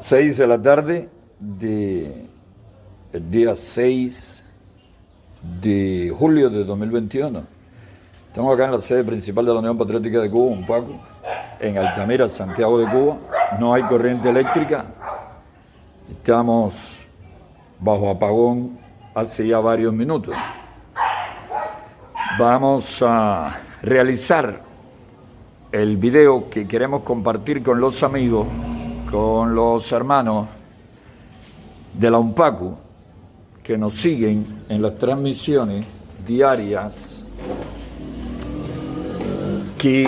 6 de la tarde del día 6 de julio de 2021. Estamos acá en la sede principal de la Unión Patriótica de Cuba, UNPACU, en Altamira, Santiago de Cuba. No hay corriente eléctrica. Estamos bajo apagón hace ya varios minutos. Vamos a realizar el video que queremos compartir con los amigos, con los hermanos de la UNPACU que nos siguen en las transmisiones diarias que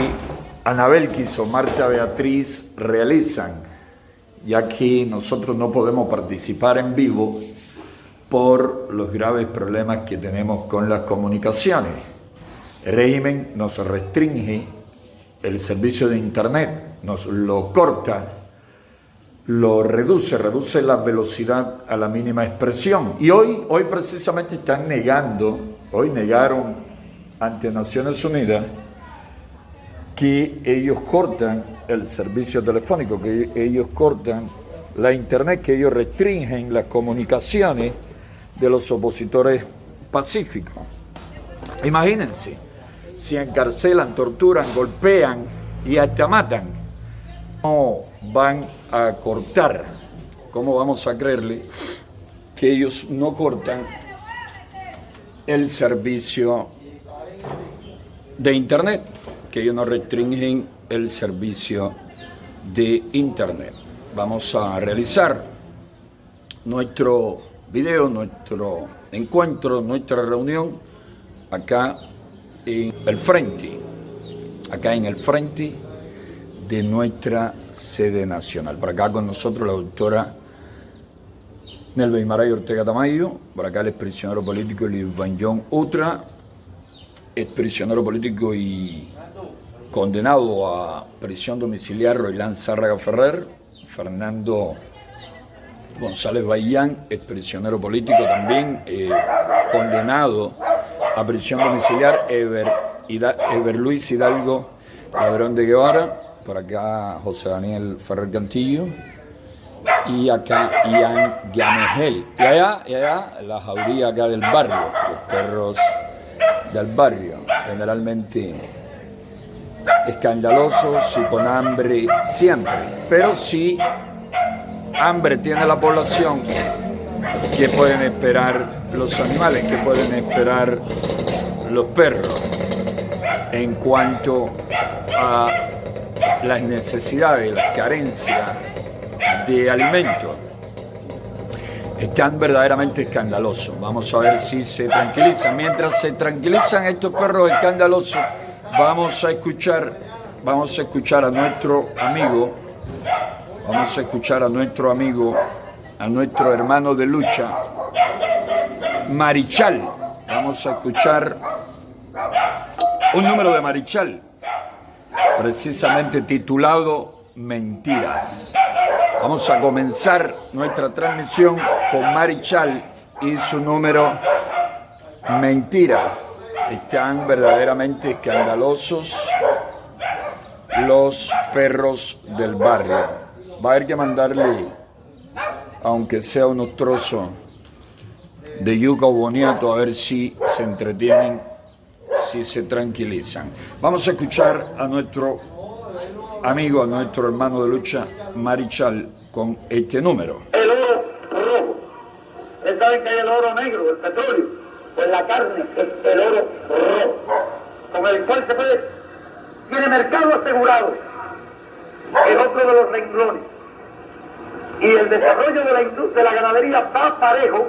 Anabel Quiso, Marta Beatriz realizan, ya que nosotros no podemos participar en vivo por los graves problemas que tenemos con las comunicaciones. El régimen nos restringe el servicio de internet, nos lo corta, lo reduce la velocidad a la mínima expresión. Y hoy precisamente negaron ante Naciones Unidas que ellos cortan el servicio telefónico, que ellos cortan la internet, que ellos restringen las comunicaciones de los opositores pacíficos. Imagínense, si encarcelan, torturan, golpean y hasta matan, ¿cómo van a cortar? ¿Cómo vamos a creerle que ellos no cortan el servicio de internet, que ellos no restringen el servicio de internet? Vamos a realizar nuestro video, nuestro encuentro, nuestra reunión acá en el frente de nuestra sede nacional. Por acá con nosotros la doctora Nelva Imaray Ortega Tamayo, por acá el exprisionero político Luis Vanjón Utra, exprisionero político y condenado a prisión domiciliar Roilán Zárraga Ferrer, Fernando González Bayán, exprisionero político también, condenado a prisión domiciliar Eber Luis Hidalgo Ladrón de Guevara, por acá José Daniel Ferrer Cantillo, y acá Ian Gianegel, y allá la jauría acá del barrio, los perros del barrio, generalmente escandalosos y con hambre siempre, pero si hambre tiene la población, ¿qué pueden esperar los animales? ¿Qué pueden esperar los perros en cuanto a las necesidades, las carencias de alimentos? Están verdaderamente escandalosos. Vamos a ver si se tranquilizan. Mientras se tranquilizan estos perros escandalosos, vamos a escuchar a nuestro amigo, a nuestro hermano de lucha, Marichal. Vamos a escuchar un número de Marichal, precisamente titulado Mentiras. Vamos a comenzar nuestra transmisión con Marichal y su número Mentiras. Están verdaderamente escandalosos los perros del barrio. Va a haber que mandarle, aunque sea unos trozos de yuca o boniato, a ver si se entretienen, si se tranquilizan. Vamos a escuchar a nuestro amigo, a nuestro hermano de lucha, Marichal, con este número. El oro rojo. Ustedes saben que hay el oro negro, el petróleo. Pues la carne es el oro rojo, con el cual tiene mercado asegurado el otro de los renglones. Y el desarrollo de la industria de la ganadería va parejo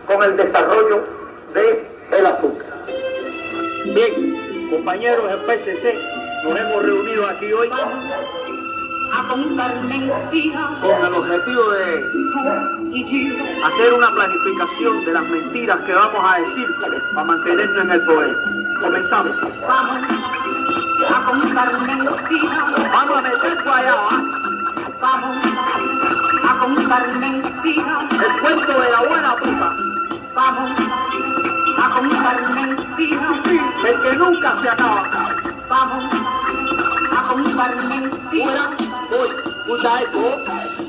con el desarrollo del azúcar. Bien, compañeros del PCC, nos hemos reunido aquí hoy a contar mentiras con el objetivo de hacer una planificación de las mentiras que vamos a decir para mantenernos en el poder. Comenzamos. Vamos a contar mentiras. Vamos a meter por allá, Vamos a contar mentiras. el cuento de la buena puta, Vamos a contar mentiras. el que nunca se acaba. Vamos a contar contar mentiras. Hoy, escucha esto,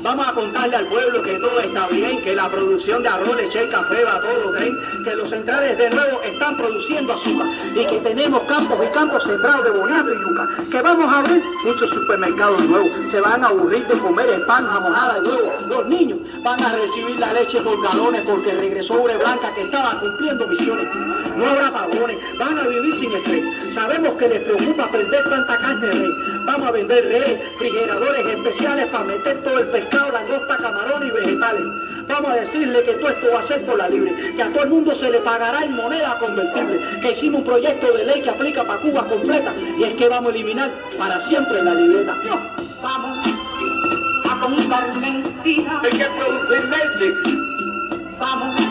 vamos a contarle al pueblo que todo está bien, que la producción de arroz, leche y café va todo bien, que los centrales de nuevo están produciendo azúcar y que tenemos campos y campos sembrados de boniato y yuca, que vamos a abrir muchos supermercados nuevos, se van a aburrir de comer el pan, jamonada y huevo, los niños van a recibir la leche por galones porque regresó Ure Blanca que estaba cumpliendo misiones, no habrá apagones, van a vivir sin estrés, sabemos que les preocupa perder tanta carne de rey, vamos a vender refrigeradores especiales para meter todo el pescado, langosta, camarón y vegetales. Vamos a decirle que todo esto va a ser por la libre, que a todo el mundo se le pagará en moneda convertible, que hicimos un proyecto de ley que aplica para Cuba completa y es que vamos a eliminar para siempre la libreta. No. Vamos a contar mentiras. Hay que producir Netflix Vamos a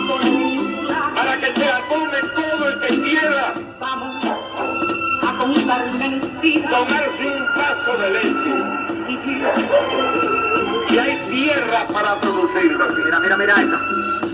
poner un plan. para que se la come todo el que quiera Vamos a contar mentiras. tomarse un vaso de leche. Y hay tierra para producirlo. Mira esta.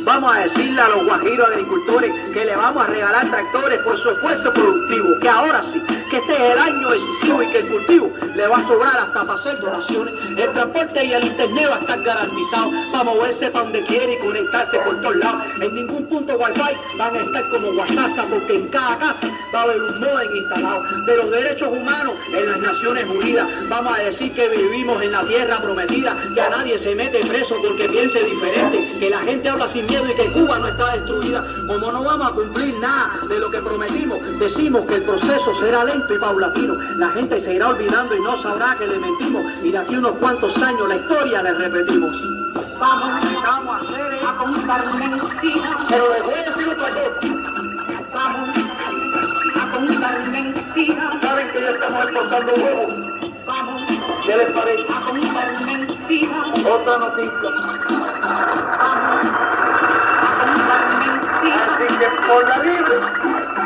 Vamos a decirle a los guajiros agricultores que le vamos a regalar tractores por su esfuerzo productivo, que ahora sí, que este es el año decisivo y que el cultivo le va a sobrar hasta para hacer donaciones. El transporte y el internet va a estar garantizado para moverse para donde quiere y conectarse por todos lados. En ningún punto wifi van a estar como WhatsApp porque en cada casa va a haber un modem instalado. De los derechos humanos en las Naciones Unidas vamos a decir que vivimos en la tierra prometida, que a nadie se mete preso porque piense diferente, que la gente habla sin miedo y que Cuba no está destruida. Como no vamos a cumplir nada de lo que prometimos, decimos que el proceso será lento y paulatino. La gente se irá olvidando y no sabrá que le mentimos y de aquí a unos cuantos años la historia le repetimos. Vamos Vamos a hacer a contar mentiras. pero les voy a decir otra cosa. Vamos a contar mentiras. Saben que ya estamos exportando huevos. Vamos ¿Qué les parece? a contar mentiras. Otra noticia. Vamos a contar mentiras. Así que por la libre.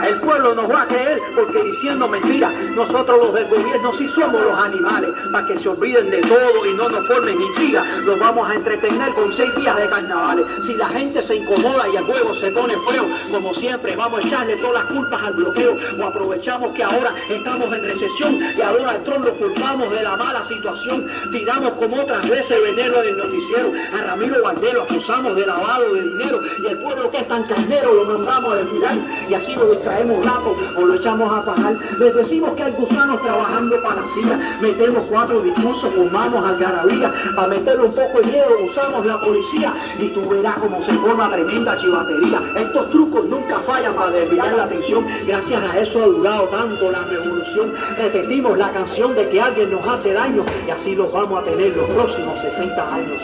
El pueblo nos va a creer porque diciendo mentiras, nosotros los del gobierno sí somos los animales, para que se olviden de todo y no nos formen intriga, los vamos a entretener con 6 días de carnavales. Si la gente se incomoda y el juego se pone feo, como siempre vamos a echarle todas las culpas al bloqueo, o aprovechamos que ahora estamos en recesión y a Donald Trump lo culpamos de la mala situación, tiramos como otras veces veneno en el noticiero, a Ramiro Valdés lo acusamos de lavado de dinero y el pueblo que es tan carnero lo mandamos a desfilar y así lo distraemos rato o lo echamos a pajar. Les decimos que hay gusanos trabajando para la silla, metemos 4 discursos, formamos algarabía, para meterle un poco de miedo usamos la policía y tú verás cómo se forma tremenda chivatería. Estos trucos nunca fallan para desviar la atención, gracias a eso ha durado tanto la revolución. Repetimos la canción de que alguien nos hace daño y así los vamos a tener los próximos 60 años.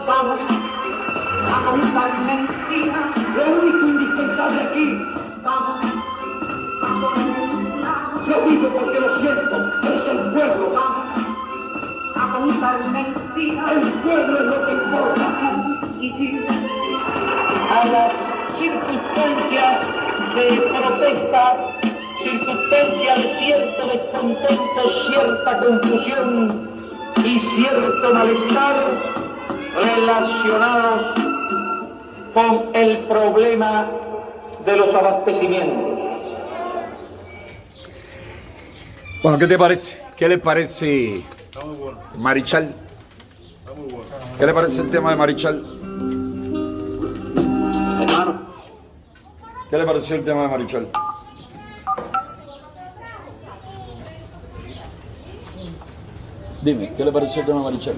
Vamos a contar mentiras. Lo único indispensable aquí, Vamos a poner un plan. lo digo porque lo siento, es el pueblo. Vamos a contar mentiras. El pueblo es lo que importa. A las circunstancias de protesta, circunstancias de cierto descontento, cierta confusión y cierto malestar relacionados con el problema de los abastecimientos. Bueno, ¿qué te parece? ¿Qué le parece Marichal? ¿Qué le parece el tema de Marichal? Hermano, ¿Qué le pareció el tema de Marichal? Dime, ¿qué le pareció el tema de Marichal?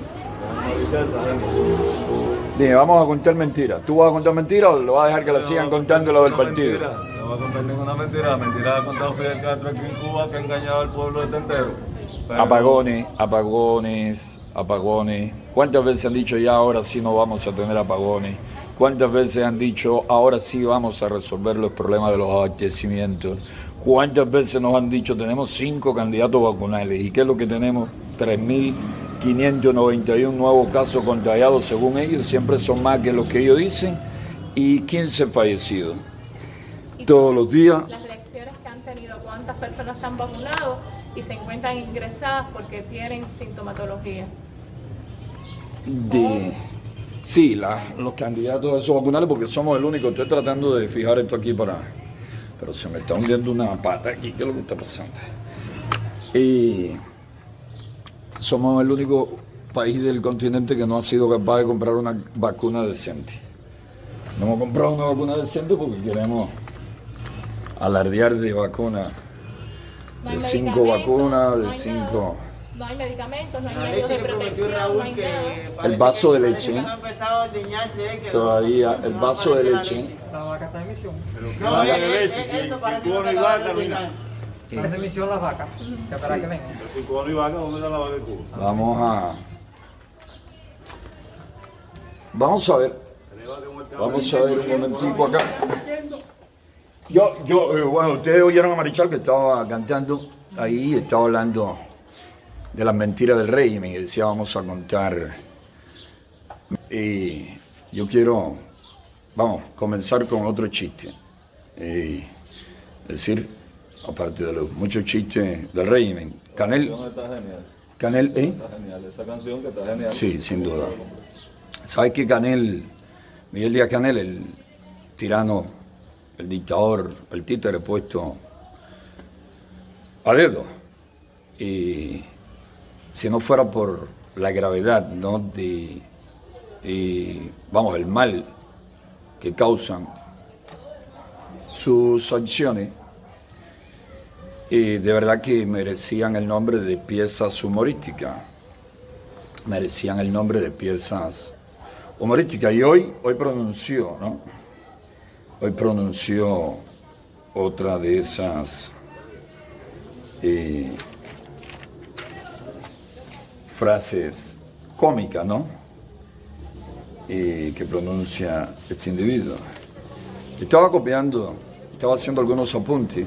Dime, vamos a contar mentiras. ¿Tú vas a contar mentiras o lo vas a dejar que la sigan contando lo del partido? No va a contar ninguna mentira. Mentira ha contado Fidel Castro aquí en Cuba que ha engañado al pueblo entero. Pero Apagones, apagones, apagones. ¿Cuántas veces han dicho ya ahora sí no vamos a tener apagones? ¿Cuántas veces han dicho ahora sí vamos a resolver los problemas de los abastecimientos? ¿Cuántas veces nos han dicho tenemos 5 candidatos vacunales? ¿Y qué es lo que tenemos? 3.591 nuevos casos contagiados según ellos. Siempre son más que los que ellos dicen. Y 15 fallecidos. Todos los días. Las lecciones que han tenido, cuántas personas se han vacunado y se encuentran ingresadas porque tienen sintomatología. Sí, los candidatos a esos vacunales, porque somos el único. Estoy tratando de fijar esto aquí para... Pero se me está hundiendo una pata aquí. ¿Qué es lo que está pasando? somos el único país del continente que no ha sido capaz de comprar una vacuna decente. No hemos comprado una vacuna decente porque queremos alardear de vacunas, No hay de 5 medicamentos, vacunas, no de hay 5... nada. No hay medicamentos, no hay La medios leche de que prometió protección, no Raúl hay que nada. El vaso de leche, no ha empezado a ordeñarse, que todavía, no el va a vaso de aparecer la leche, La vaca está en emisión. No, vaca de leche, esto si parece cubano que y se vaca, acaba de mira. ordeñar. Está en emisión las vacas. Que para que vengan. El cubano y vaca, ¿dónde está la vaca de Cuba? vamos a ver un momentico acá. Bueno, ustedes oyeron a Marichal que estaba cantando ahí, estaba hablando de las mentiras del régimen y decía vamos a contar. Y yo quiero, comenzar con otro chiste. Es decir, aparte de los muchos chistes del régimen, Canel, Está genial, Canel, está genial. Esa canción que está genial. Sí, sin duda. ¿Sabes que Canel, Miguel Díaz Canel, el tirano, el dictador, el títere puesto a dedo? Y si no fuera por la gravedad, ¿no?, el mal que causan sus acciones, de verdad que merecían el nombre de piezas humorísticas. Merecían el nombre de piezas humorísticas. Y hoy pronunció, ¿no? Hoy pronunció otra de esas frases cómicas, ¿no? Que pronuncia este individuo. Estaba haciendo algunos apuntes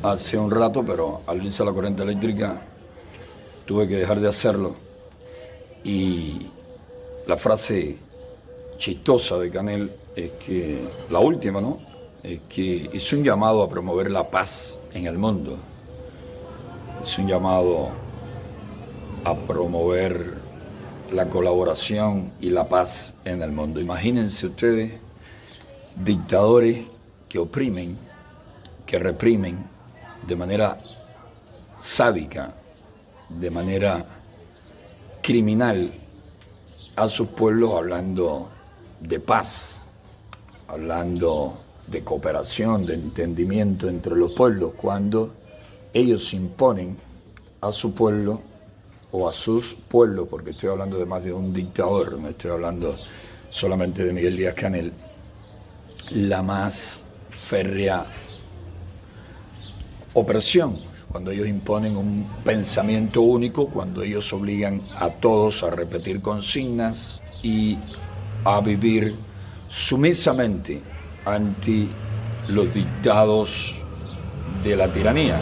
hace un rato, pero al irse la corriente eléctrica tuve que dejar de hacerlo. Y la frase chistosa de Canel es que, la última, ¿no?, es que hizo un llamado a promover la paz en el mundo. Hizo un llamado a promover la colaboración y la paz en el mundo. Imagínense ustedes, dictadores que oprimen, que reprimen de manera sádica, de manera criminal a sus pueblos, hablando de paz, hablando de cooperación, de entendimiento entre los pueblos, cuando ellos imponen a su pueblo o a sus pueblos, porque estoy hablando de más de un dictador, no estoy hablando solamente de Miguel Díaz Canel, la más férrea opresión, cuando ellos imponen un pensamiento único, cuando ellos obligan a todos a repetir consignas y a vivir sumisamente ante los dictados de la tiranía.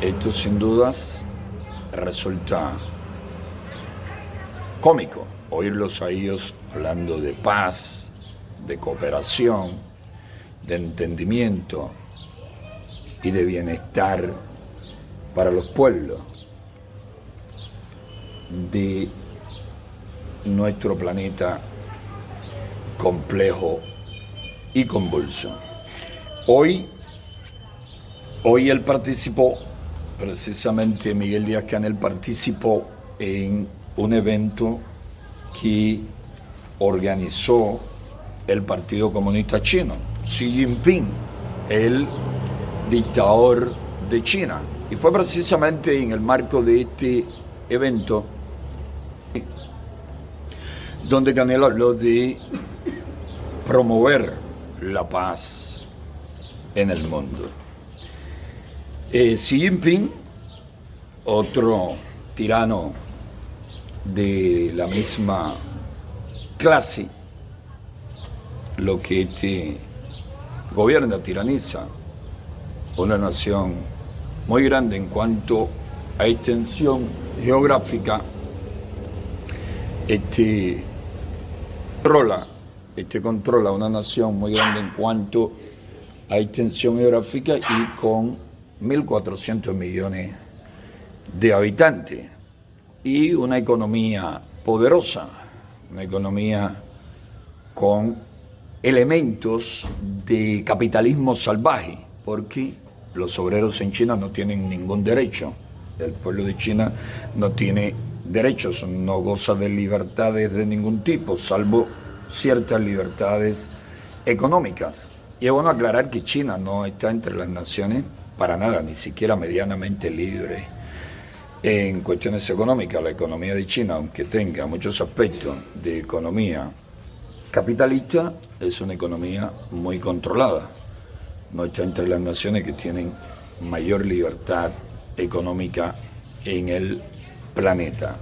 Esto sin dudas resulta cómico, oírlos a ellos hablando de paz, de cooperación, de entendimiento y de bienestar para los pueblos de nuestro planeta complejo y convulso. Hoy él participó, precisamente Miguel Díaz Canel participó en un evento que organizó el Partido Comunista Chino, Xi Jinping, el dictador de China. Y fue precisamente en el marco de este evento donde Canel habló de promover la paz en el mundo. Xi Jinping, otro tirano de la misma clase, lo que este gobierna, tiraniza una nación muy grande en cuanto a extensión geográfica, controla una nación muy grande en cuanto a extensión geográfica y con 1.400 millones de habitantes y una economía poderosa, una economía con elementos de capitalismo salvaje, porque los obreros en China no tienen ningún derecho, El pueblo de China no tiene derechos, no goza de libertades de ningún tipo, salvo ciertas libertades económicas. Y es bueno aclarar que China no está entre las naciones para nada, ni siquiera medianamente libre en cuestiones económicas. La economía de China, aunque tenga muchos aspectos de economía capitalista, es una economía muy controlada. No está entre las naciones que tienen mayor libertad económica en el planeta.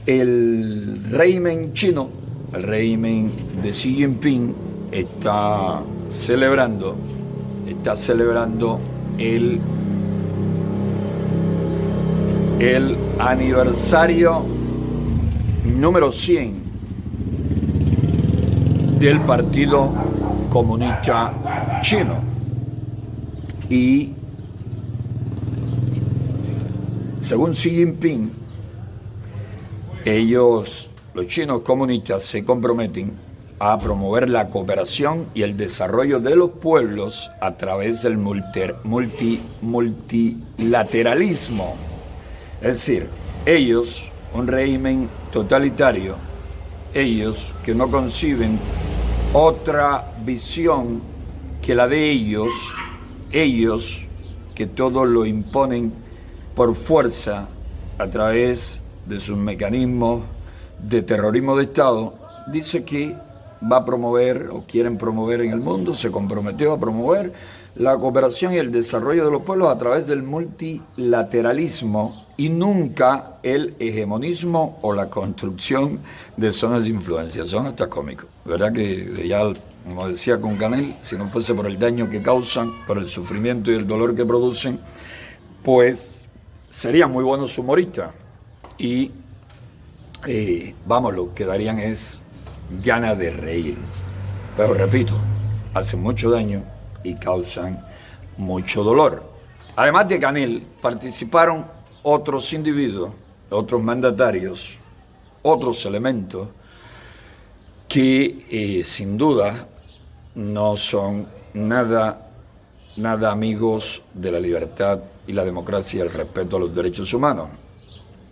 El régimen chino, el régimen de Xi Jinping, está celebrando el aniversario número 100 del Partido Comunista Chino. Y según Xi Jinping, los chinos comunistas, se comprometen a promover la cooperación y el desarrollo de los pueblos a través del multilateralismo. Es decir, ellos, un régimen totalitario, ellos que no conciben otra visión que la de ellos que todo lo imponen por fuerza a través de sus mecanismos de terrorismo de Estado, dice que va a promover o quieren promover en el mundo, se comprometió a promover la cooperación y el desarrollo de los pueblos a través del multilateralismo y nunca el hegemonismo o la construcción de zonas de influencia. Son hasta cómicos, ¿verdad? Que ya, como decía con Canel, si no fuese por el daño que causan, por el sufrimiento y el dolor que producen, pues serían muy buenos humoristas y lo que darían es ganas de reír. Pero repito, hacen mucho daño y causan mucho dolor. Además de Canel, participaron otros individuos, otros mandatarios, otros elementos que sin duda no son nada amigos de la libertad y la democracia y el respeto a los derechos humanos.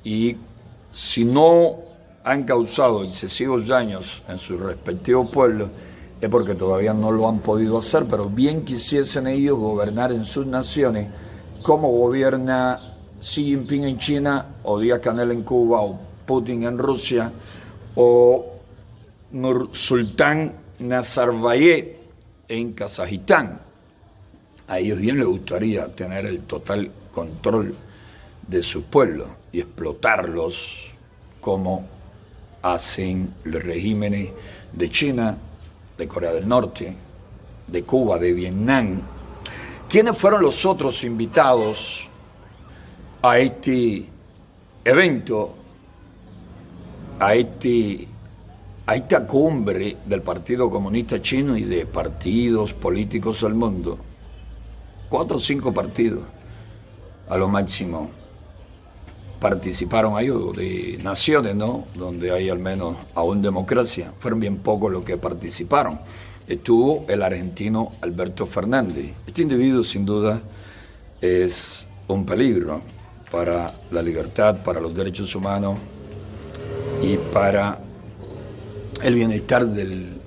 Y si no han causado excesivos daños en sus respectivos pueblos, es porque todavía no lo han podido hacer, pero bien quisiesen ellos gobernar en sus naciones como gobierna Xi Jinping en China, o Díaz-Canel en Cuba, o Putin en Rusia, o Nursultán Nazarbayev en Kazajistán. A ellos bien les gustaría tener el total control de su pueblo y explotarlos como hacen los regímenes de China, de Corea del Norte, de Cuba, de Vietnam. ¿Quiénes fueron los otros invitados a este evento, a esta cumbre del Partido Comunista Chino y de partidos políticos del mundo? 4 o 5 partidos a lo máximo participaron ahí, o de naciones, ¿no?, donde hay al menos aún democracia. Fueron bien pocos los que participaron. Estuvo el argentino Alberto Fernández. Este individuo sin duda es un peligro para la libertad, para los derechos humanos y para el bienestar del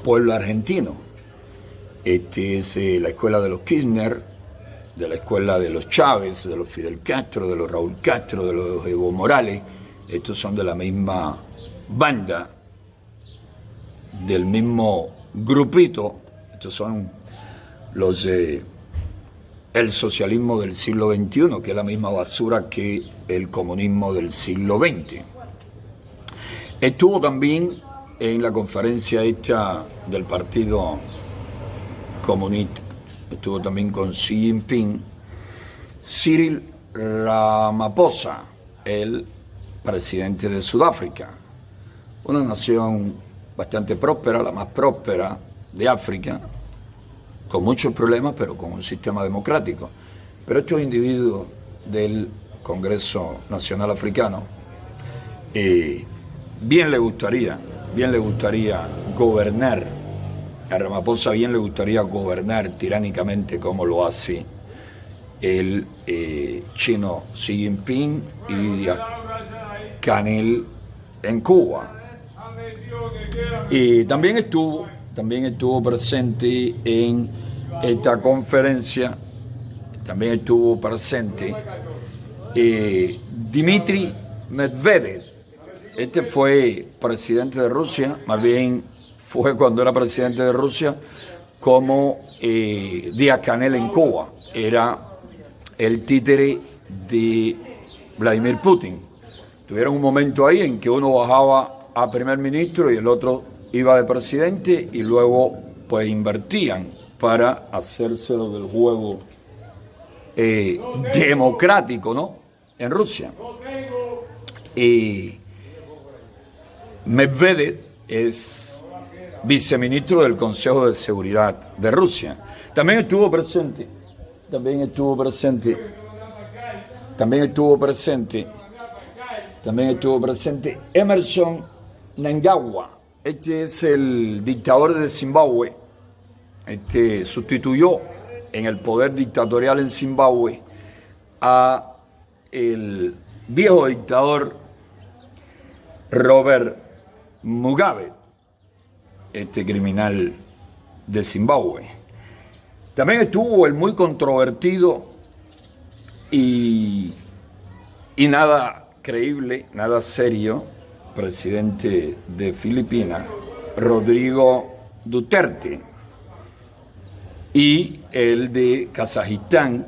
pueblo argentino. Este es la escuela de los Kirchner, de la escuela de los Chávez, de los Fidel Castro, de los Raúl Castro, de los Evo Morales. Estos son de la misma banda, del mismo grupito. Estos son los el socialismo del siglo XXI, que es la misma basura que el comunismo del siglo XX. Estuvo también en la conferencia esta del Partido Comunista, estuvo también con Xi Jinping, Cyril Ramaphosa, el presidente de Sudáfrica, una nación bastante próspera, la más próspera de África, con muchos problemas, pero con un sistema democrático. Pero estos individuos del Congreso Nacional Africano, bien le gustaría gobernar. A Ramaphosa bien le gustaría gobernar tiránicamente como lo hace el chino Xi Jinping y Canel en Cuba. Y también estuvo presente en esta conferencia, también estuvo presente Dmitry Medvedev. Este fue presidente de Rusia, más bien fue cuando era presidente de Rusia, como Díaz-Canel en Cuba. Era el títere de Vladimir Putin. Tuvieron un momento ahí en que uno bajaba a primer ministro y el otro iba de presidente y luego pues invertían para hacérselo del juego democrático, ¿no? En Rusia. Medvedev es viceministro del Consejo de Seguridad de Rusia. También estuvo presente Emerson Mnangagwa. Este es el dictador de Zimbabue. Este sustituyó en el poder dictatorial en Zimbabue a el viejo dictador Robert Mugabe, este criminal de Zimbabue. También estuvo el muy controvertido y nada creíble, nada serio, presidente de Filipinas, Rodrigo Duterte, y el de Kazajistán,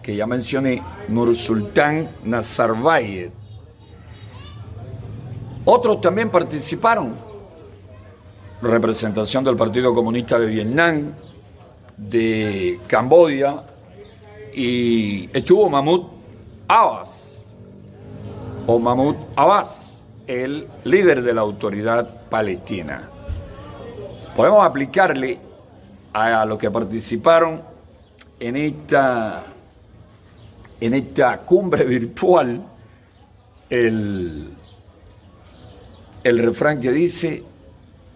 que ya mencioné, Nursultán Nazarbayev. Otros también participaron, representación del Partido Comunista de Vietnam, de Camboya, y estuvo Mahmoud Abbas, el líder de la autoridad palestina. Podemos aplicarle a los que participaron en esta cumbre virtual el refrán que dice: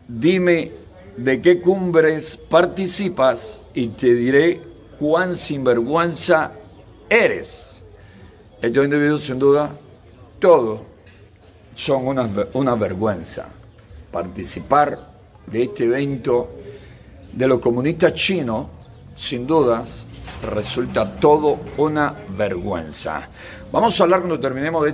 dime de qué cumbres participas y te diré cuán sinvergüenza eres. Estos individuos, sin duda, todos son una vergüenza. Participar de este evento de los comunistas chinos, sin dudas, resulta todo una vergüenza. Vamos a hablar, cuando terminemos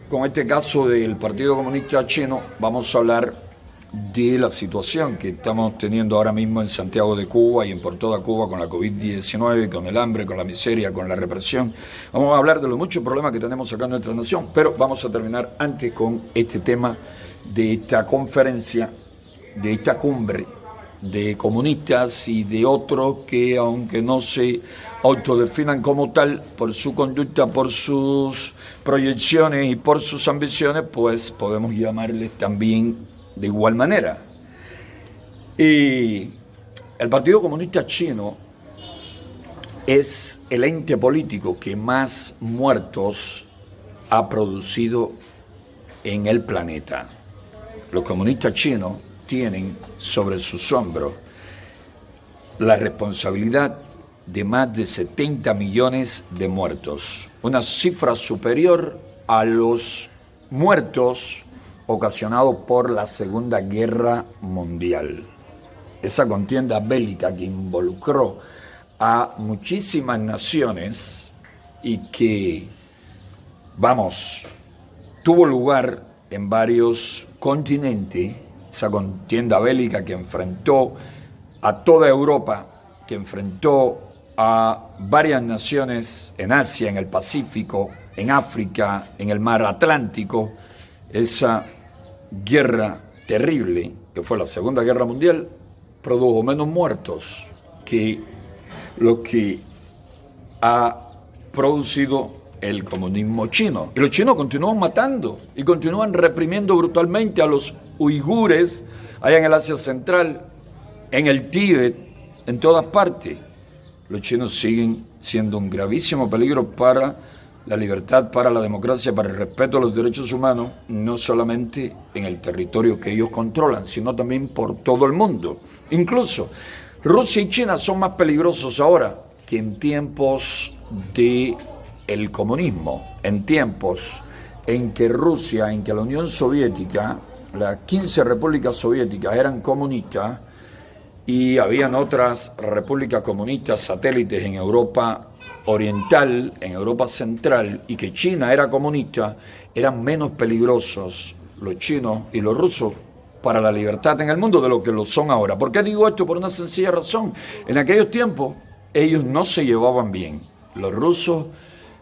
con este caso del Partido Comunista Chino, vamos a hablar de la situación que estamos teniendo ahora mismo en Santiago de Cuba y por toda Cuba con la COVID-19, con el hambre, con la miseria, con la represión. Vamos a hablar de los muchos problemas que tenemos acá en nuestra nación, pero vamos a terminar antes con este tema de esta conferencia, de esta cumbre de comunistas y de otros que, aunque no se autodefinan como tal por su conducta, por sus proyecciones y por sus ambiciones, pues podemos llamarles también de igual manera. Y el Partido Comunista Chino es el ente político que más muertos ha producido en el planeta. Los comunistas chinos tienen sobre sus hombros la responsabilidad de más de 70 millones de muertos, una cifra superior a los muertos ocasionados por la Segunda Guerra Mundial. Esa contienda bélica que involucró a muchísimas naciones y que, tuvo lugar en varios continentes. Esa contienda bélica que enfrentó a toda Europa, que enfrentó a varias naciones en Asia, en el Pacífico, en África, en el mar Atlántico. Esa guerra terrible, que fue la Segunda Guerra Mundial, produjo menos muertos que lo que ha producido el comunismo chino. Y los chinos continúan matando y continúan reprimiendo brutalmente a los uigures allá en el Asia Central, en el Tíbet, en todas partes. Los chinos siguen siendo un gravísimo peligro para la libertad, para la democracia, para el respeto a los derechos humanos, no solamente en el territorio que ellos controlan, sino también por todo el mundo. Incluso Rusia y China son más peligrosos ahora que en tiempos de el comunismo, en tiempos en que Rusia, en que la Unión Soviética, las 15 repúblicas soviéticas eran comunistas y habían otras repúblicas comunistas satélites en Europa Oriental, en Europa Central, y que China era comunista, eran menos peligrosos los chinos y los rusos para la libertad en el mundo de lo que lo son ahora. ¿Por qué digo esto? Por una sencilla razón. En aquellos tiempos ellos no se llevaban bien. Los rusos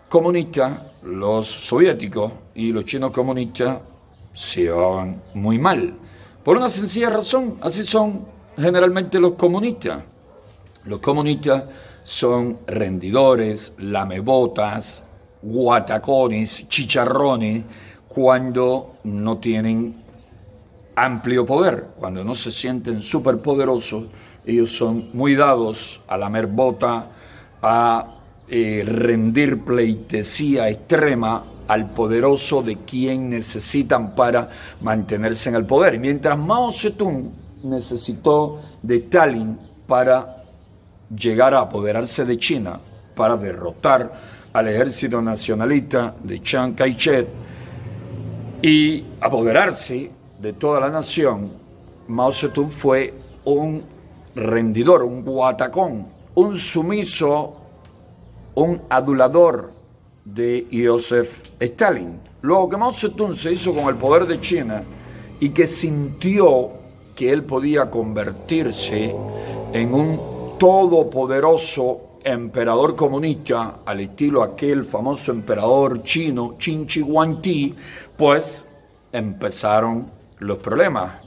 comunistas, los soviéticos y los chinos comunistas se llevaban muy mal. Por una sencilla razón, así son generalmente los comunistas. Los comunistas son rendidores, lamebotas, guatacones, chicharrones, cuando no tienen amplio poder, cuando no se sienten superpoderosos. Ellos son muy dados a lamer bota, a rendir pleitesía extrema al poderoso de quien necesitan para mantenerse en el poder. Y mientras Mao Zedong necesitó de Stalin para llegar a apoderarse de China, para derrotar al ejército nacionalista de Chiang Kai-shek y apoderarse de toda la nación, Mao Zedong fue un rendidor, un guatacón, un sumiso, un adulador de Joseph Stalin. Luego que Mao Zedong se hizo con el poder de China y que sintió que él podía convertirse en un todopoderoso emperador comunista al estilo aquel famoso emperador chino Qin Shi Huangdi, pues empezaron los problemas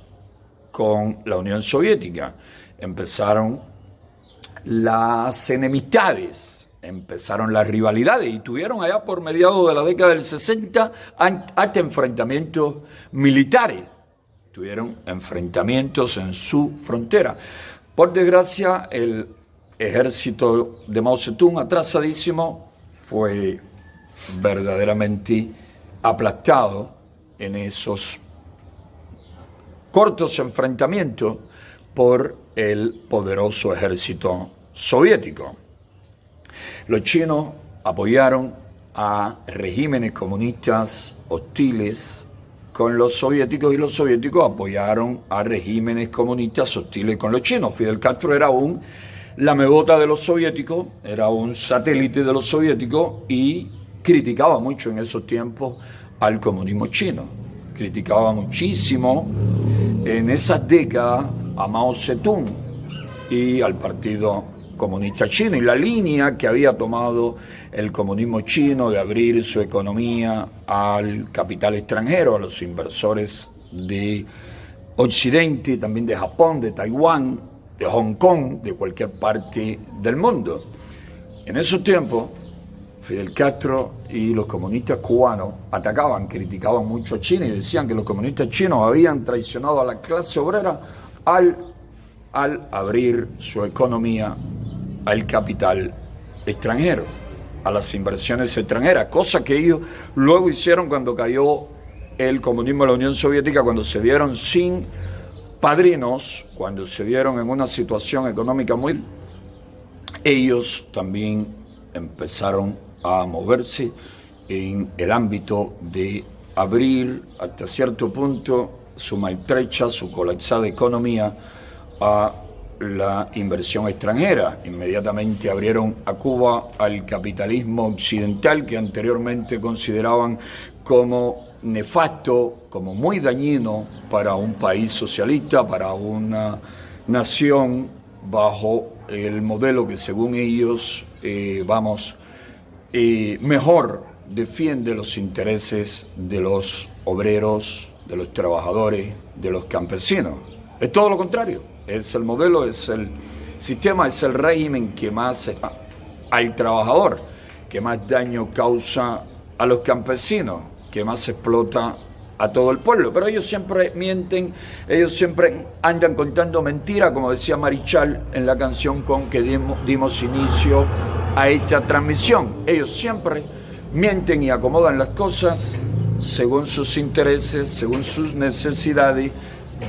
con la Unión Soviética, empezaron las enemistades, empezaron las rivalidades y tuvieron allá por mediados de la década del 60 hasta enfrentamientos militares, tuvieron enfrentamientos en su frontera. Por desgracia, el ejército de Mao Zedong, atrasadísimo, fue verdaderamente aplastado en esos cortos enfrentamientos por el poderoso ejército soviético. Los chinos apoyaron a regímenes comunistas hostiles con los soviéticos y los soviéticos apoyaron a regímenes comunistas hostiles con los chinos. Fidel Castro era un lamebota de los soviéticos, era un satélite de los soviéticos y criticaba mucho en esos tiempos al comunismo chino. Criticaba muchísimo en esas décadas a Mao Zedong y al Partido Comunista Chino y la línea que había tomado el comunismo chino de abrir su economía al capital extranjero, a los inversores de Occidente, también de Japón, de Taiwán, de Hong Kong, de cualquier parte del mundo. En esos tiempos, Fidel Castro y los comunistas cubanos atacaban, criticaban mucho a China y decían que los comunistas chinos habían traicionado a la clase obrera al abrir su economía al capital extranjero, a las inversiones extranjeras, cosa que ellos luego hicieron cuando cayó el comunismo de la Unión Soviética, cuando se vieron sin padrinos, cuando se vieron en una situación económica muy... Ellos también empezaron a moverse en el ámbito de abrir hasta cierto punto su maltrecha, su colapsada economía a la inversión extranjera. Inmediatamente abrieron a Cuba al capitalismo occidental que anteriormente consideraban como nefasto, como muy dañino para un país socialista, para una nación bajo el modelo que según ellos, mejor defiende los intereses de los obreros, de los trabajadores, de los campesinos. Es todo lo contrario. Es el modelo, es el sistema, es el régimen que más al trabajador, que más daño causa a los campesinos, que más explota a todo el pueblo. Pero ellos siempre mienten, ellos siempre andan contando mentiras, como decía Marichal en la canción con que dimos inicio a esta transmisión. Ellos siempre mienten y acomodan las cosas según sus intereses, según sus necesidades,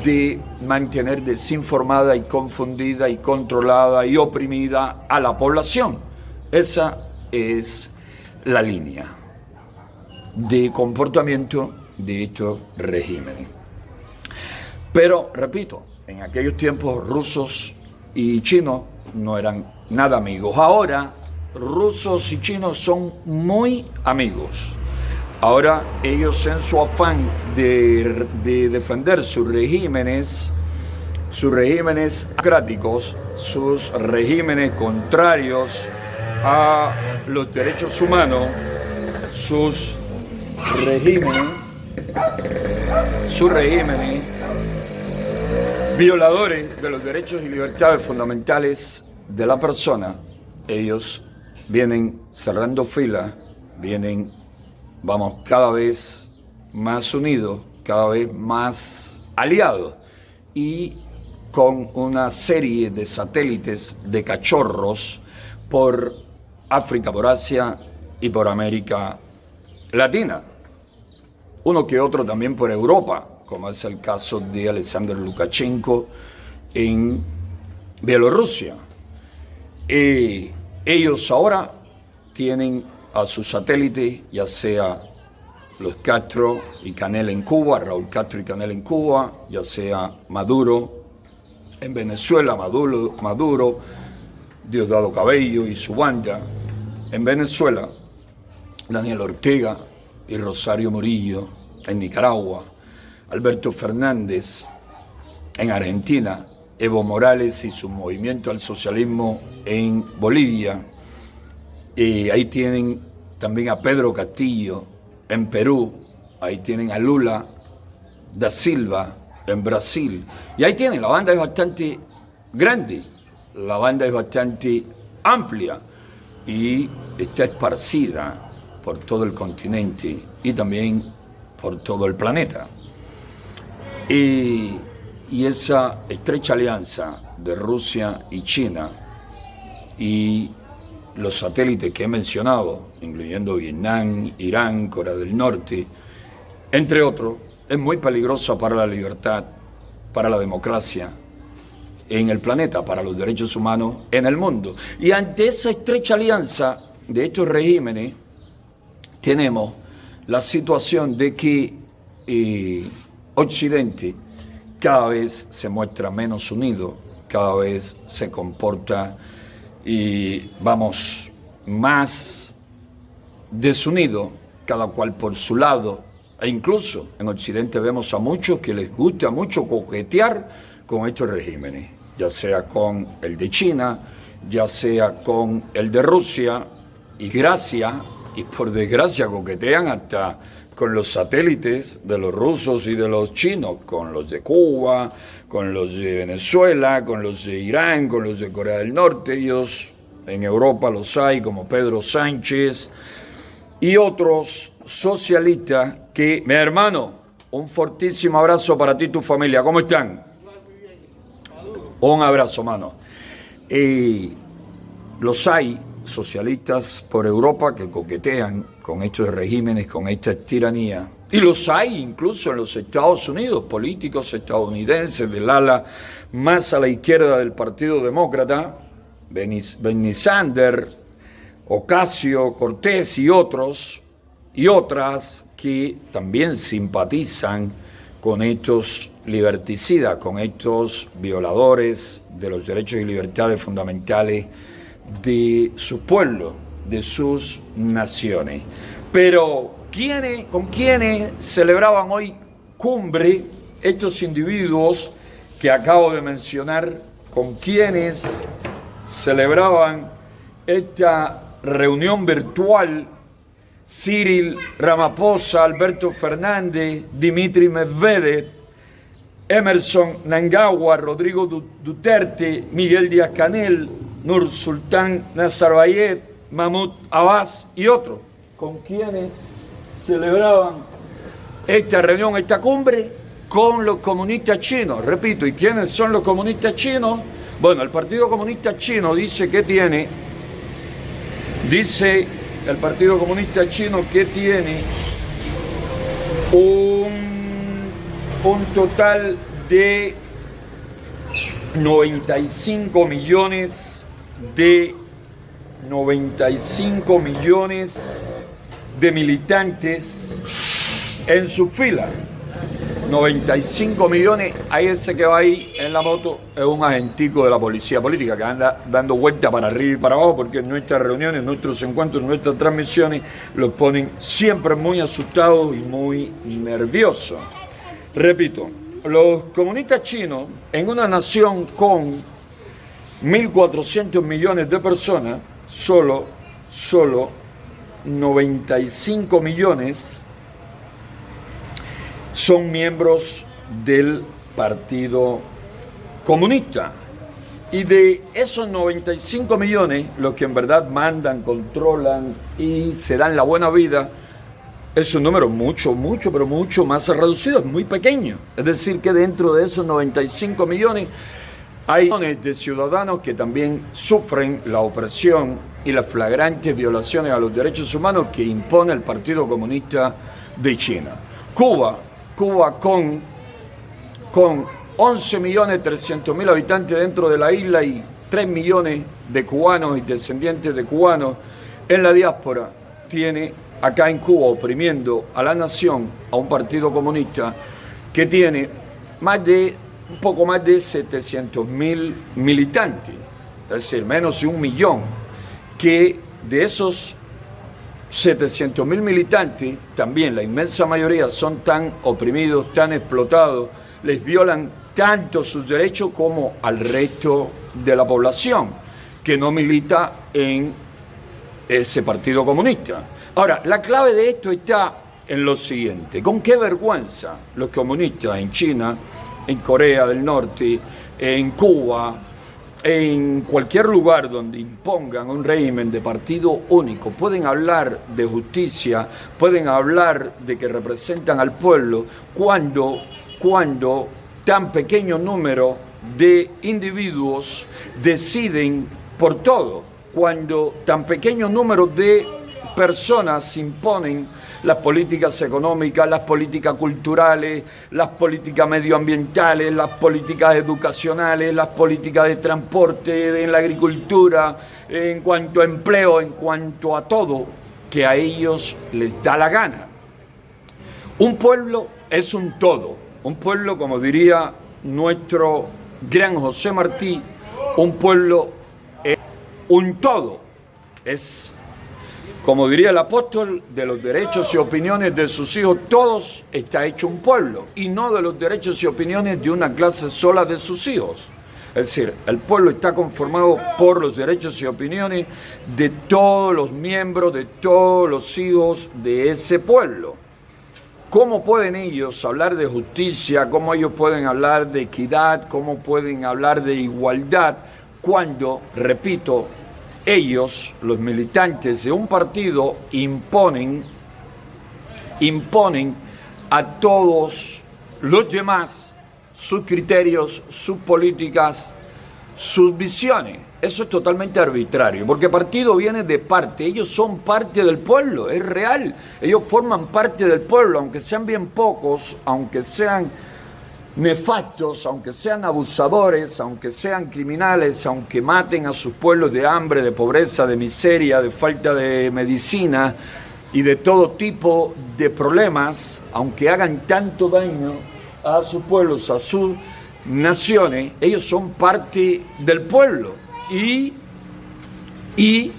de mantener desinformada y confundida y controlada y oprimida a la población. Esa es la línea de comportamiento de estos regímenes. Pero, repito, en aquellos tiempos rusos y chinos no eran nada amigos. Ahora, rusos y chinos son muy amigos. Ahora ellos, en su afán de defender sus regímenes democráticos, sus regímenes contrarios a los derechos humanos, sus regímenes violadores de los derechos y libertades fundamentales de la persona, ellos vienen cerrando filas, vamos cada vez más unidos, cada vez más aliados y con una serie de satélites de cachorros por África, por Asia y por América Latina. Uno que otro también por Europa, como es el caso de Alexander Lukashenko en Bielorrusia. Ellos ahora tienen a sus satélites, ya sea los Castro y Canel en Cuba, Raúl Castro y Canel en Cuba, ya sea Maduro en Venezuela, Maduro, Diosdado Cabello y su banda en Venezuela, Daniel Ortega y Rosario Murillo en Nicaragua, Alberto Fernández en Argentina, Evo Morales y su movimiento al socialismo en Bolivia. Ahí tienen también a Pedro Castillo en Perú, ahí tienen a Lula da Silva en Brasil. Y ahí tienen, la banda es bastante grande, la banda es bastante amplia y está esparcida por todo el continente y también por todo el planeta. Y esa estrecha alianza de Rusia y China y los satélites que he mencionado, incluyendo Vietnam, Irán, Corea del Norte, entre otros, es muy peligrosa para la libertad, para la democracia en el planeta, para los derechos humanos en el mundo. Y ante esa estrecha alianza de estos regímenes, tenemos la situación de que Occidente cada vez se muestra menos unido, cada vez se comporta más desunido, cada cual por su lado, e incluso en Occidente vemos a muchos que les gusta mucho coquetear con estos regímenes, ya sea con el de China, ya sea con el de Rusia, y por desgracia coquetean hasta con los satélites de los rusos y de los chinos, con los de Cuba, con los de Venezuela, con los de Irán, con los de Corea del Norte. Ellos en Europa los hay, como Pedro Sánchez y otros socialistas que, mi hermano, un fortísimo abrazo para ti y tu familia. ¿Cómo están? Un abrazo, mano. Los hay socialistas por Europa que coquetean con estos regímenes, con esta tiranía. Y los hay incluso en los Estados Unidos, políticos estadounidenses del ala más a la izquierda del Partido Demócrata, Bernie Sanders, Ocasio-Cortez y otros y otras que también simpatizan con estos liberticidas, con estos violadores de los derechos y libertades fundamentales de su pueblo, de sus naciones. Pero ¿con quiénes celebraban hoy cumbre estos individuos que acabo de mencionar? ¿Con quiénes celebraban esta reunión virtual? Cyril Ramaphosa, Alberto Fernández, Dmitry Medvedev, Emerson Mnangagwa, Rodrigo Duterte, Miguel Díaz-Canel, Nursultán Nazarbayev, Mahmoud Abbas y otros. ¿Con quienes celebraban esta reunión, esta cumbre? Con los comunistas chinos. Repito, ¿y quiénes son los comunistas chinos? Bueno, el Partido Comunista Chino dice que tiene, el Partido Comunista Chino que tiene un total de 95 millones de 95 millones de militantes en su fila. 95 millones, ahí ese que va ahí en la moto es un agentico de la policía política que anda dando vueltas para arriba y para abajo porque en nuestras reuniones, nuestros encuentros, nuestras transmisiones los ponen siempre muy asustados y muy nerviosos. Repito, los comunistas chinos en una nación con 1.400 millones de personas, solo 95 millones son miembros del Partido Comunista. Y de esos 95 millones, los que en verdad mandan, controlan y se dan la buena vida, es un número mucho más reducido, es muy pequeño. Es decir, que dentro de esos 95 millones hay millones de ciudadanos que también sufren la opresión y las flagrantes violaciones a los derechos humanos que impone el Partido Comunista de China. Cuba con 11.300.000 habitantes dentro de la isla y 3 millones de cubanos y descendientes de cubanos en la diáspora, tiene acá en Cuba oprimiendo a la nación, a un partido comunista que tiene un poco más de 700.000 militantes, es decir, menos de 1 millón, que de esos 700.000 militantes, también la inmensa mayoría son tan oprimidos, tan explotados, les violan tanto sus derechos como al resto de la población que no milita en ese partido comunista. Ahora, la clave de esto está en lo siguiente: con qué vergüenza los comunistas en China, en Corea del Norte, en Cuba, en cualquier lugar donde impongan un régimen de partido único, pueden hablar de justicia, pueden hablar de que representan al pueblo, cuando tan pequeño número de individuos deciden por todo, cuando tan pequeño número de personas imponen las políticas económicas, las políticas culturales, las políticas medioambientales, las políticas educacionales, las políticas de transporte, en la agricultura, en cuanto a empleo, en cuanto a todo que a ellos les da la gana. Un pueblo es un todo. Un pueblo, como diría nuestro gran José Martí, un pueblo es un todo. Es, como diría el apóstol, de los derechos y opiniones de sus hijos, todos está hecho un pueblo, y no de los derechos y opiniones de una clase sola de sus hijos. Es decir, el pueblo está conformado por los derechos y opiniones de todos los miembros, de todos los hijos de ese pueblo. ¿Cómo pueden ellos hablar de justicia? ¿Cómo ellos pueden hablar de equidad? ¿Cómo pueden hablar de igualdad? Cuando, repito, ellos, los militantes de un partido, imponen a todos los demás sus criterios, sus políticas, sus visiones. Eso es totalmente arbitrario, porque partido viene de parte, ellos son parte del pueblo, es real, ellos forman parte del pueblo, aunque sean bien pocos, aunque sean nefastos, aunque sean abusadores, aunque sean criminales, aunque maten a sus pueblos de hambre, de pobreza, de miseria, de falta de medicina y de todo tipo de problemas, aunque hagan tanto daño a sus pueblos, a sus naciones, ellos son parte del pueblo. Y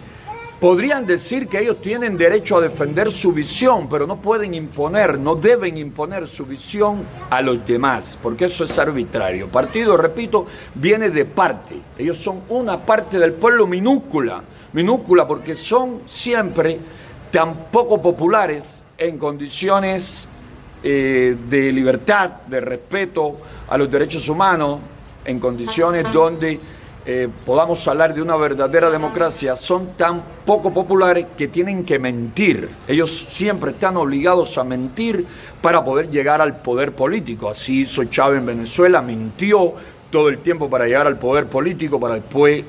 podrían decir que ellos tienen derecho a defender su visión, pero no pueden imponer, no deben imponer su visión a los demás, porque eso es arbitrario. Partido, repito, viene de parte. Ellos son una parte del pueblo minúscula porque son siempre tan poco populares en condiciones de libertad, de respeto a los derechos humanos, en condiciones donde podamos hablar de una verdadera democracia, son tan poco populares que tienen que mentir. Ellos siempre están obligados a mentir para poder llegar al poder político. Así hizo Chávez en Venezuela, mintió todo el tiempo para llegar al poder político, para después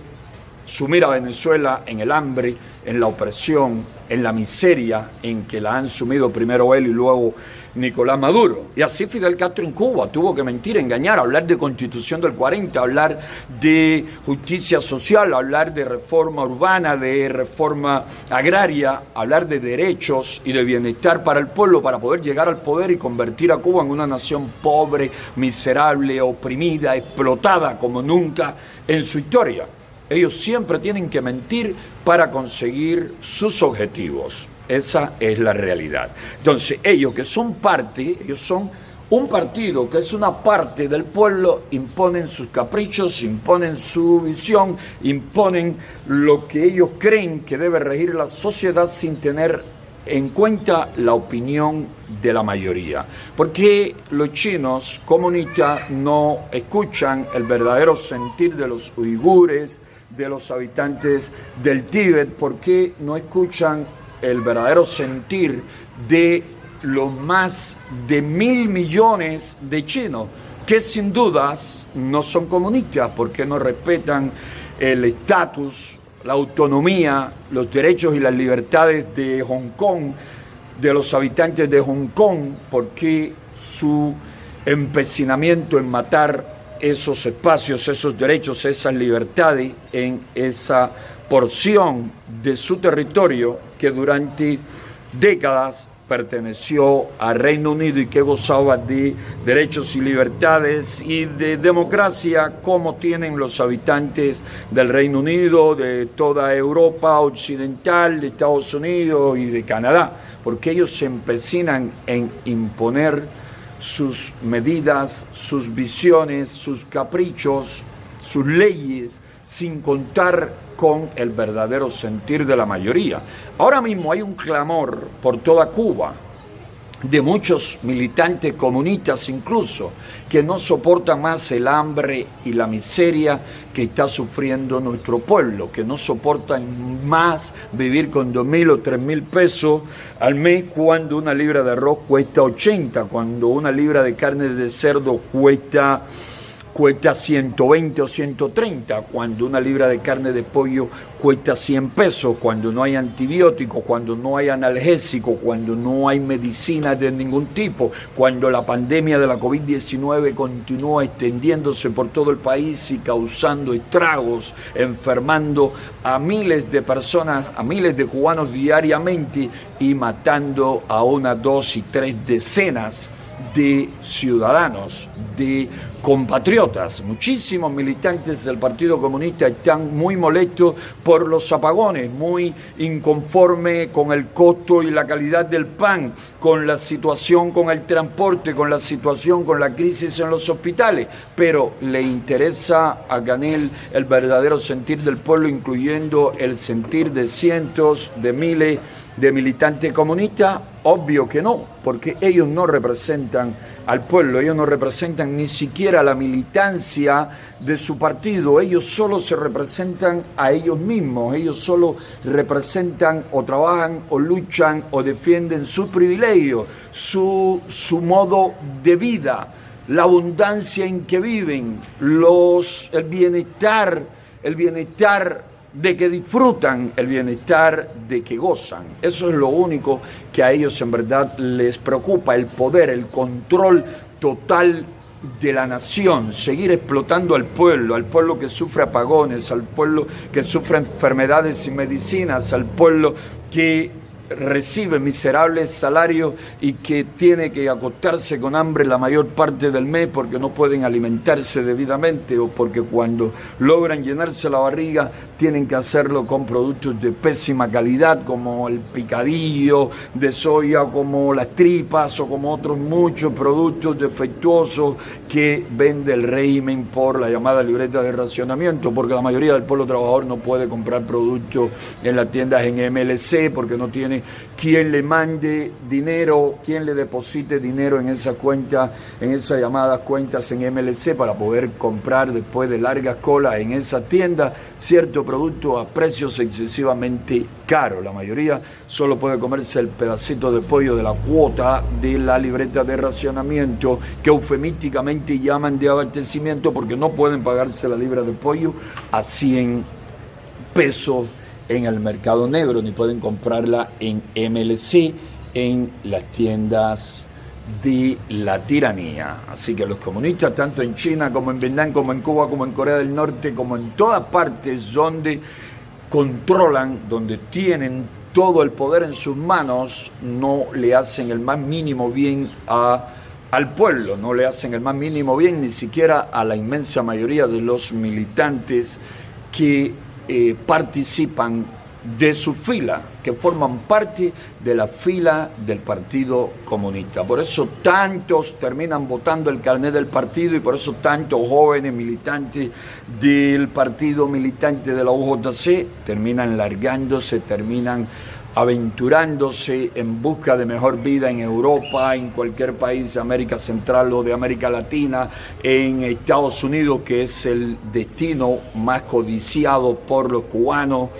sumir a Venezuela en el hambre, en la opresión, en la miseria en que la han sumido primero él y luego Nicolás Maduro. Y así Fidel Castro en Cuba tuvo que mentir, engañar, hablar de Constitución del 40, hablar de justicia social, hablar de reforma urbana, de reforma agraria, hablar de derechos y de bienestar para el pueblo para poder llegar al poder y convertir a Cuba en una nación pobre, miserable, oprimida, explotada como nunca en su historia. Ellos siempre tienen que mentir para conseguir sus objetivos. Esa es la realidad. Entonces, ellos que son parte, ellos son un partido que es una parte del pueblo, imponen sus caprichos, imponen su visión, imponen lo que ellos creen que debe regir la sociedad sin tener en cuenta la opinión de la mayoría. Porque los chinos comunistas no escuchan el verdadero sentir de los uigures, de los habitantes del Tíbet, porque no escuchan el verdadero sentir de los más de 1.000 millones de chinos, que sin dudas no son comunistas, porque no respetan el estatus, la autonomía, los derechos y las libertades de Hong Kong, de los habitantes de Hong Kong, porque su empecinamiento en matar esos espacios, esos derechos, esas libertades en esa porción de su territorio que durante décadas perteneció al Reino Unido y que gozaba de derechos y libertades y de democracia como tienen los habitantes del Reino Unido, de toda Europa occidental, de Estados Unidos y de Canadá, porque ellos se empecinan en imponer sus medidas, sus visiones, sus caprichos, sus leyes, sin contar con el verdadero sentir de la mayoría. Ahora mismo hay un clamor por toda Cuba, de muchos militantes comunistas incluso, que no soportan más el hambre y la miseria que está sufriendo nuestro pueblo, que no soportan más vivir con 2.000 o 3.000 pesos al mes cuando una libra de arroz cuesta 80, cuando una libra de carne de cerdo cuesta 120 o 130, cuando una libra de carne de pollo cuesta 100 pesos, cuando no hay antibióticos, cuando no hay analgésico, cuando no hay medicinas de ningún tipo, cuando la pandemia de la COVID-19 continúa extendiéndose por todo el país y causando estragos, enfermando a miles de personas, a miles de cubanos diariamente y matando a 1, 2 y 3 decenas de ciudadanos, de compatriotas. Muchísimos militantes del Partido Comunista están muy molestos por los apagones, muy inconformes con el costo y la calidad del pan, con la situación con el transporte, con la situación con la crisis en los hospitales, pero le interesa a Canel el verdadero sentir del pueblo, incluyendo el sentir de cientos de miles de militantes comunistas. Obvio que no, porque ellos no representan al pueblo, ellos no representan ni siquiera la militancia de su partido, ellos solo se representan a ellos mismos, ellos solo representan o trabajan o luchan o defienden su privilegio, su modo de vida, la abundancia en que viven, el bienestar de que disfrutan, el bienestar de que gozan. Eso es lo único que a ellos en verdad les preocupa, el poder, el control total de la nación, seguir explotando al pueblo que sufre apagones, al pueblo que sufre enfermedades sin medicinas, al pueblo que recibe miserables salarios y que tiene que acostarse con hambre la mayor parte del mes porque no pueden alimentarse debidamente o porque cuando logran llenarse la barriga tienen que hacerlo con productos de pésima calidad como el picadillo de soya, como las tripas o como otros muchos productos defectuosos que vende el régimen por la llamada libreta de racionamiento, porque la mayoría del pueblo trabajador no puede comprar productos en las tiendas en MLC porque no tiene quien le mande dinero, quien le deposite dinero en esa cuenta, en esas llamadas cuentas en MLC para poder comprar después de largas colas en esa tienda cierto producto a precios excesivamente caros. La mayoría solo puede comerse el pedacito de pollo de la cuota de la libreta de racionamiento que eufemísticamente llaman de abastecimiento porque no pueden pagarse la libra de pollo a 100 pesos en el mercado negro, ni pueden comprarla en MLC, en las tiendas de la tiranía. Así que los comunistas, tanto en China como en Vietnam, como en Cuba, como en Corea del Norte, como en todas partes donde controlan, donde tienen todo el poder en sus manos, no le hacen el más mínimo bien al pueblo, no le hacen el más mínimo bien ni siquiera a la inmensa mayoría de los militantes que participan de su fila, que forman parte de la fila del Partido Comunista. Por eso tantos terminan votando el carnet del partido y por eso tantos jóvenes militantes del partido, militantes de la UJC, terminan largándose, terminan aventurándose en busca de mejor vida en Europa, en cualquier país de América Central o de América Latina, en Estados Unidos, que es el destino más codiciado por los cubanos,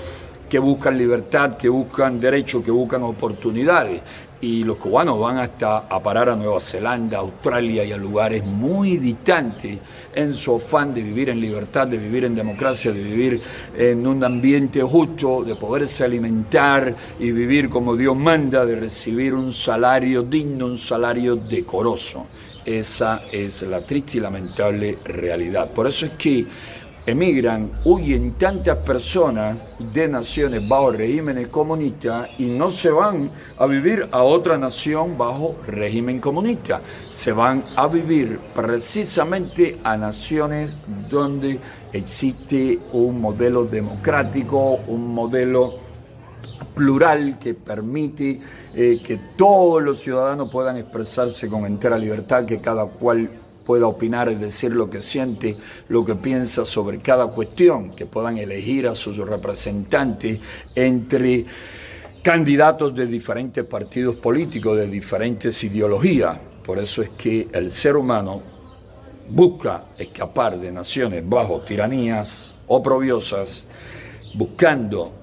que buscan libertad, que buscan derechos, que buscan oportunidades. Y los cubanos van hasta a parar a Nueva Zelanda, Australia y a lugares muy distantes en su afán de vivir en libertad, de vivir en democracia, de vivir en un ambiente justo, de poderse alimentar y vivir como Dios manda, de recibir un salario digno, un salario decoroso. Esa es la triste y lamentable realidad. Por eso es que emigran, huyen tantas personas de naciones bajo regímenes comunistas y no se van a vivir a otra nación bajo régimen comunista. Se van a vivir precisamente a naciones donde existe un modelo democrático, un modelo plural que permite que todos los ciudadanos puedan expresarse con entera libertad, que cada cual pueda opinar y decir lo que siente, lo que piensa sobre cada cuestión, que puedan elegir a sus representantes entre candidatos de diferentes partidos políticos, de diferentes ideologías. Por eso es que el ser humano busca escapar de naciones bajo tiranías oprobiosas, buscando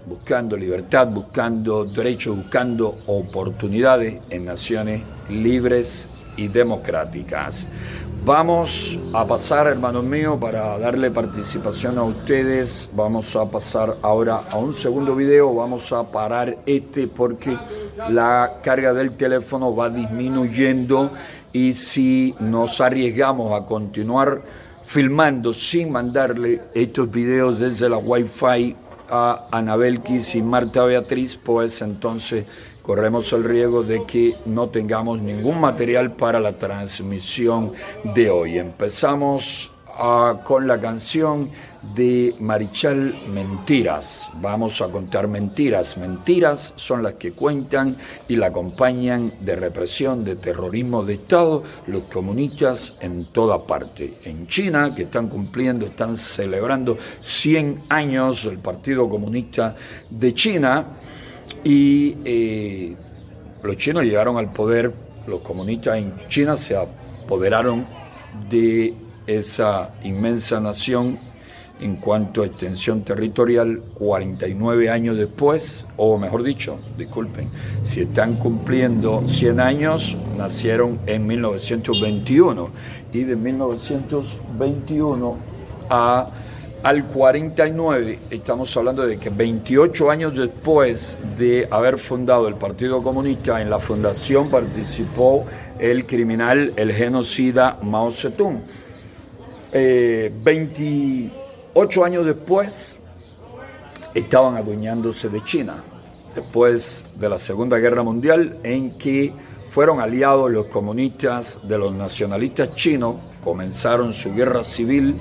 libertad, buscando derechos, buscando oportunidades en naciones libres y democráticas. Vamos a pasar, hermanos míos, para darle participación a ustedes, vamos a pasar ahora a un segundo video, vamos a parar porque la carga del teléfono va disminuyendo y si nos arriesgamos a continuar filmando sin mandarle estos videos desde la Wi-Fi a Anabel Kiss y Marta Beatriz, pues entonces corremos el riesgo de que no tengamos ningún material para la transmisión de hoy. Empezamos con la canción de Marichal, Mentiras. Vamos a contar mentiras. Mentiras son las que cuentan y la acompañan de represión, de terrorismo de Estado, los comunistas en toda parte. En China, que están celebrando 100 años del Partido Comunista de China, y los chinos llegaron al poder, los comunistas en China se apoderaron de esa inmensa nación en cuanto a extensión territorial 49 años después, o mejor dicho, disculpen, si están cumpliendo 100 años, nacieron en 1921 y de 1921 al 49, estamos hablando de que 28 años después de haber fundado el Partido Comunista, en la fundación participó el criminal, el genocida Mao Zedong. 28 años después estaban adueñándose de China, después de la Segunda Guerra Mundial, en que fueron aliados los comunistas de los nacionalistas chinos, comenzaron su guerra civil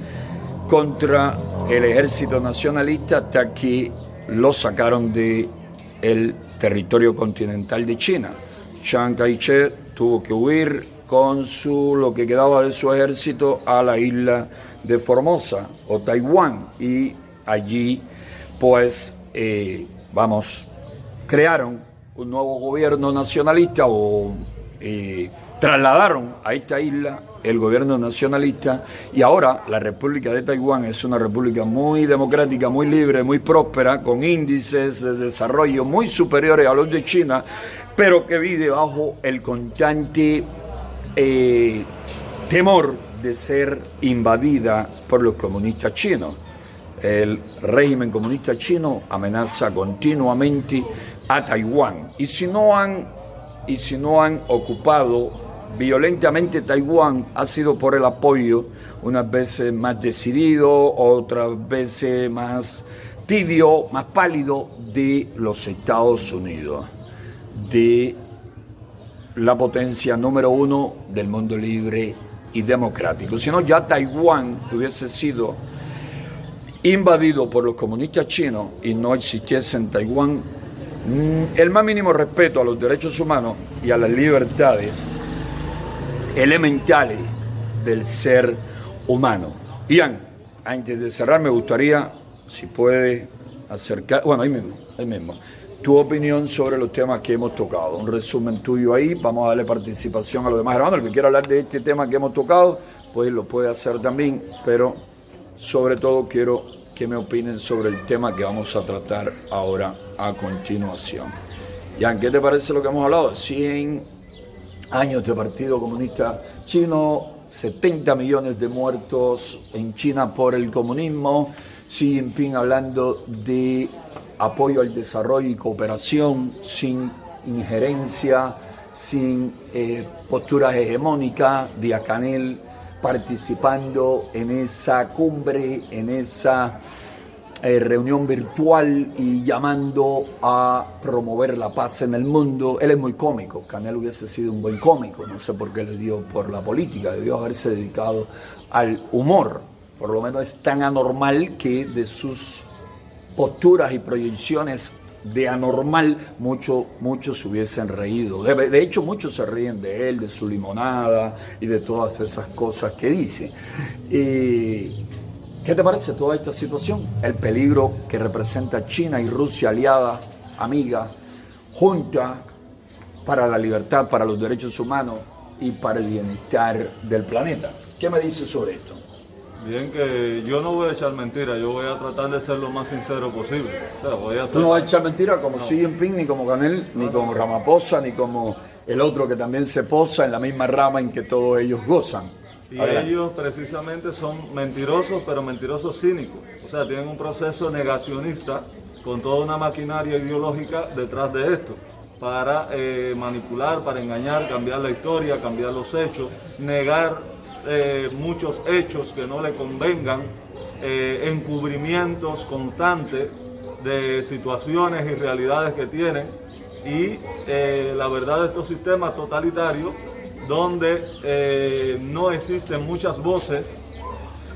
contra el ejército nacionalista hasta que lo sacaron del territorio continental de China. Chiang Kai-shek tuvo que huir con lo que quedaba de su ejército a la isla de Formosa o Taiwán, y allí pues crearon un nuevo gobierno nacionalista o trasladaron a esta isla el gobierno nacionalista, y ahora la República de Taiwán es una república muy democrática, muy libre, muy próspera, con índices de desarrollo muy superiores a los de China, pero que vive bajo el constante temor de ser invadida por los comunistas chinos. El régimen comunista chino amenaza continuamente a Taiwán, y si no han ocupado violentamente Taiwán ha sido por el apoyo, unas veces más decidido, otras veces más tibio, más pálido, de los Estados Unidos, de la potencia número uno del mundo libre y democrático. Si no, ya Taiwán hubiese sido invadido por los comunistas chinos y no existiese en Taiwán el más mínimo respeto a los derechos humanos y a las libertades elementales del ser humano. Ian, antes de cerrar me gustaría, si puede acercar, bueno, ahí mismo, tu opinión sobre los temas que hemos tocado. Un resumen tuyo ahí, vamos a darle participación a los demás hermanos. El que quiera hablar de este tema que hemos tocado, pues lo puede hacer también, pero sobre todo quiero que me opinen sobre el tema que vamos a tratar ahora a continuación. Ian, ¿qué te parece lo que hemos hablado? 100 años de Partido Comunista Chino, 70 millones de muertos en China por el comunismo, Xi Jinping hablando de apoyo al desarrollo y cooperación sin injerencia, sin posturas hegemónicas, Díaz Canel participando en esa cumbre, en esa reunión virtual y llamando a promover la paz en el mundo. Él es muy cómico, Canel hubiese sido un buen cómico, no sé por qué le dio por la política, debió haberse dedicado al humor, por lo menos es tan anormal que de sus posturas y proyecciones de anormal muchos se hubiesen reído. De hecho, muchos se ríen de él, de su limonada y de todas esas cosas que dice. ¿Qué te parece toda esta situación? El peligro que representa China y Rusia aliada, amiga, junta para la libertad, para los derechos humanos y para el bienestar del planeta. ¿Qué me dices sobre esto? Bien, que yo no voy a echar mentiras, yo voy a tratar de ser lo más sincero posible. O sea, voy a hacer... Tú no vas a echar mentiras como Xi Jinping, ni como Canel, ni como Ramaphosa, ni como el otro que también se posa en la misma rama en que todos ellos gozan. Y ellos precisamente son mentirosos, pero mentirosos cínicos. O sea, tienen un proceso negacionista con toda una maquinaria ideológica detrás de esto, para manipular, para engañar, cambiar la historia, cambiar los hechos, negar muchos hechos que no le convengan, encubrimientos constantes de situaciones y realidades que tienen, y la verdad de estos sistemas totalitarios donde no existen muchas voces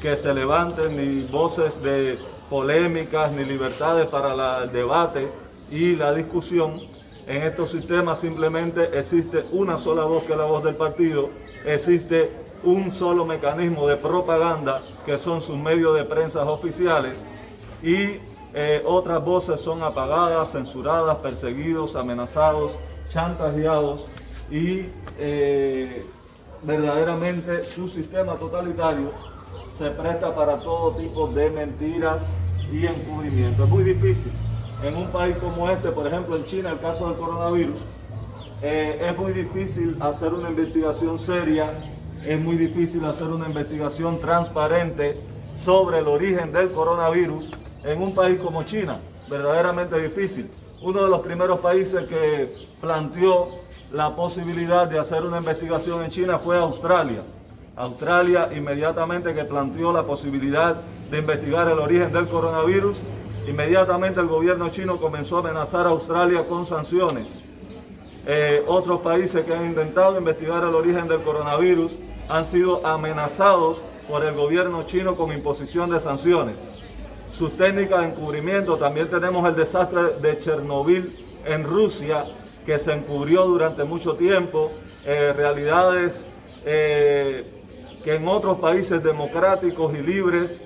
que se levanten, ni voces de polémicas, ni libertades para el debate y la discusión. En estos sistemas simplemente existe una sola voz, que es la voz del partido, existe un solo mecanismo de propaganda, que son sus medios de prensa oficiales, y otras voces son apagadas, censuradas, perseguidos, amenazados, chantajeados, y verdaderamente su sistema totalitario se presta para todo tipo de mentiras y encubrimiento. Es muy difícil en un país como este, por ejemplo en China, el caso del coronavirus, es muy difícil hacer una investigación seria, es muy difícil hacer una investigación transparente sobre el origen del coronavirus en un país como China, verdaderamente difícil. Uno de los primeros países que planteó la posibilidad de hacer una investigación en China fue Australia. Australia, inmediatamente que planteó la posibilidad de investigar el origen del coronavirus, inmediatamente el gobierno chino comenzó a amenazar a Australia con sanciones. Otros países que han intentado investigar el origen del coronavirus han sido amenazados por el gobierno chino con imposición de sanciones. Sus técnicas de encubrimiento, también tenemos el desastre de Chernobyl en Rusia, que se encubrió durante mucho tiempo, realidades que en otros países democráticos y libres,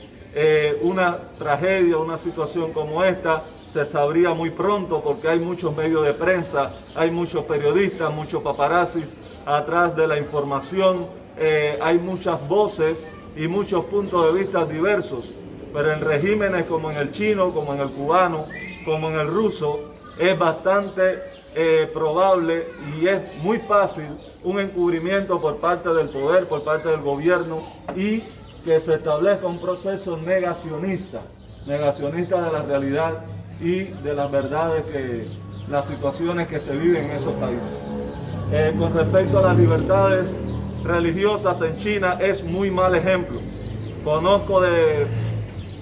una tragedia, una situación como esta, se sabría muy pronto, porque hay muchos medios de prensa, hay muchos periodistas, muchos paparazzis atrás de la información, hay muchas voces y muchos puntos de vista diversos, pero en regímenes como en el chino, como en el cubano, como en el ruso, es bastante probable y es muy fácil un encubrimiento por parte del poder, por parte del gobierno, y que se establezca un proceso negacionista de la realidad y de las verdades, las situaciones que se viven en esos países. con respecto a las libertades religiosas en China es muy mal ejemplo. Conozco de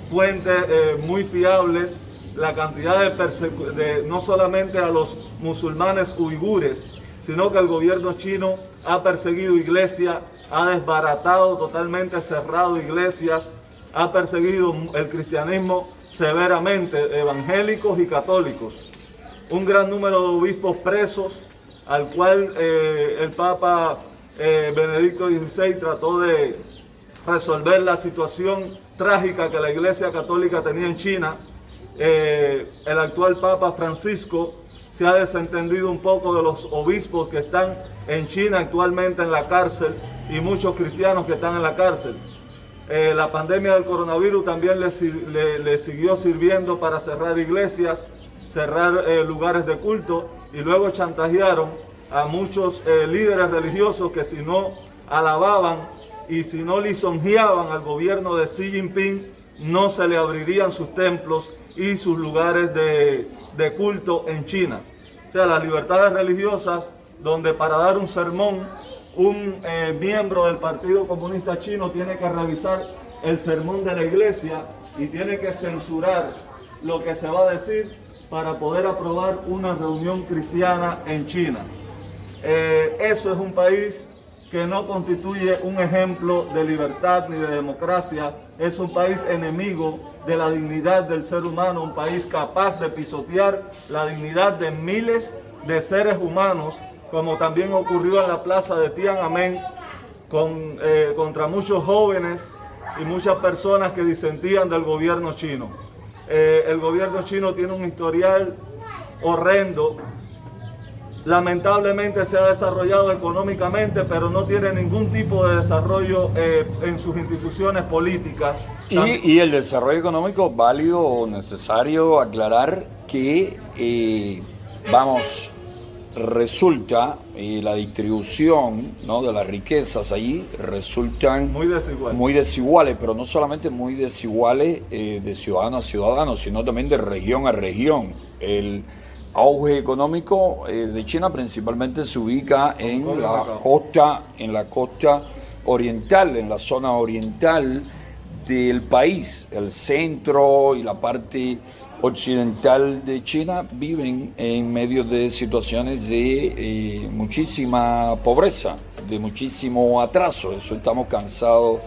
fuentes muy fiables la cantidad de no solamente a los musulmanes uigures, sino que el gobierno chino ha perseguido iglesias, ha desbaratado totalmente, cerrado iglesias, ha perseguido el cristianismo severamente, evangélicos y católicos. Un gran número de obispos presos, al cual el Papa Benedicto XVI trató de resolver la situación trágica que la Iglesia Católica tenía en China. El actual Papa Francisco se ha desentendido un poco de los obispos que están en China actualmente en la cárcel y muchos cristianos que están en la cárcel. La pandemia del coronavirus también le siguió sirviendo para cerrar iglesias, cerrar lugares de culto, y luego chantajearon a muchos líderes religiosos que si no alababan y si no lisonjeaban al gobierno de Xi Jinping, no se le abrirían sus templos y sus lugares de culto en China. O sea, las libertades religiosas, donde para dar un sermón, un miembro del Partido Comunista Chino tiene que revisar el sermón de la iglesia y tiene que censurar lo que se va a decir para poder aprobar una reunión cristiana en China. Eso es un país que no constituye un ejemplo de libertad ni de democracia, es un país enemigo de la dignidad del ser humano, un país capaz de pisotear la dignidad de miles de seres humanos, como también ocurrió en la plaza de Tiananmen contra muchos jóvenes y muchas personas que disentían del gobierno chino. El gobierno chino tiene un historial horrendo. Lamentablemente se ha desarrollado económicamente, pero no tiene ningún tipo de desarrollo en sus instituciones políticas. Y el desarrollo económico, válido o necesario aclarar que, resulta la distribución, ¿no?, de las riquezas ahí resultan muy desiguales, pero no solamente muy desiguales de ciudadano a ciudadano, sino también de región a región. El auge económico de China principalmente se ubica en la costa oriental, en la zona oriental del país. El centro y la parte occidental de China viven en medio de situaciones de muchísima pobreza, de muchísimo atraso. Eso estamos cansados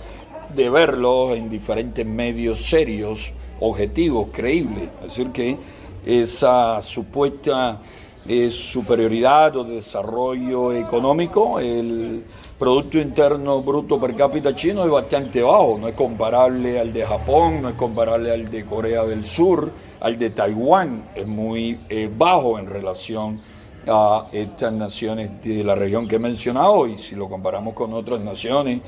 de verlo en diferentes medios serios, objetivos, creíbles. Es decir, que esa supuesta superioridad o desarrollo económico, el Producto Interno Bruto per cápita chino es bastante bajo, no es comparable al de Japón, no es comparable al de Corea del Sur, al de Taiwán, es muy bajo en relación a estas naciones de la región que he mencionado, y si lo comparamos con otras naciones,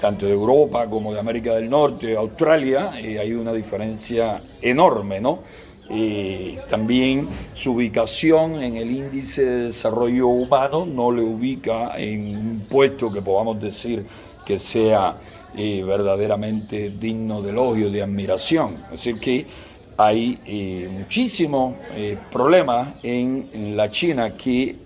tanto de Europa como de América del Norte, Australia, hay una diferencia enorme, ¿no? También su ubicación en el índice de desarrollo humano no le ubica en un puesto que podamos decir que sea verdaderamente digno de elogio, de admiración. Es decir, que hay muchísimos problemas en la China que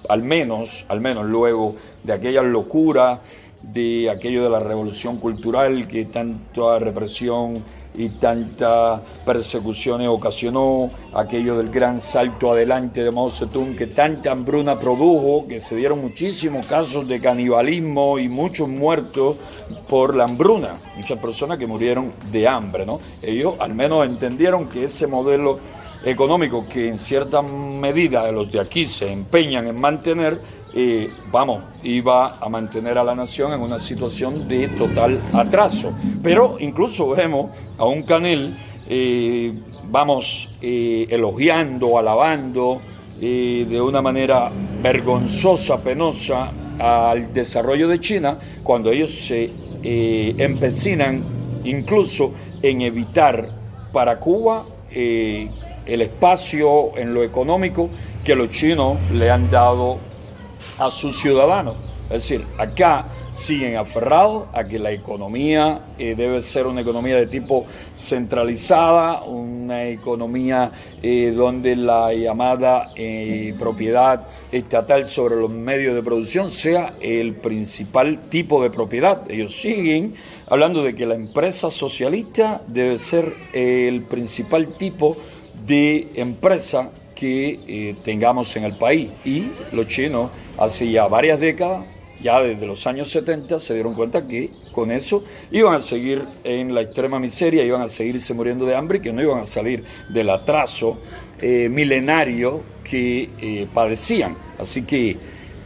al menos luego de aquella locura, de aquello de la revolución cultural que tanta represión y tanta persecuciones ocasionó, aquello del gran salto adelante de Mao Zedong que tanta hambruna produjo, que se dieron muchísimos casos de canibalismo y muchos muertos por la hambruna, muchas personas que murieron de hambre, ¿no? Ellos al menos entendieron que ese modelo económico que en cierta medida los de aquí se empeñan en mantener, iba a mantener a la nación en una situación de total atraso. Pero incluso vemos a un Canel, elogiando, alabando de una manera vergonzosa, penosa al desarrollo de China, cuando ellos se empecinan incluso en evitar para Cuba el espacio en lo económico que los chinos le han dado a sus ciudadanos. Es decir, acá siguen aferrados a que la economía debe ser una economía de tipo centralizada, una economía donde la llamada propiedad estatal sobre los medios de producción sea el principal tipo de propiedad. Ellos siguen hablando de que la empresa socialista debe ser el principal tipo de empresa que tengamos en el país. Y los chinos hace ya varias décadas, ya desde los años 70, se dieron cuenta que con eso iban a seguir en la extrema miseria, iban a seguirse muriendo de hambre y que no iban a salir del atraso milenario que padecían. Así que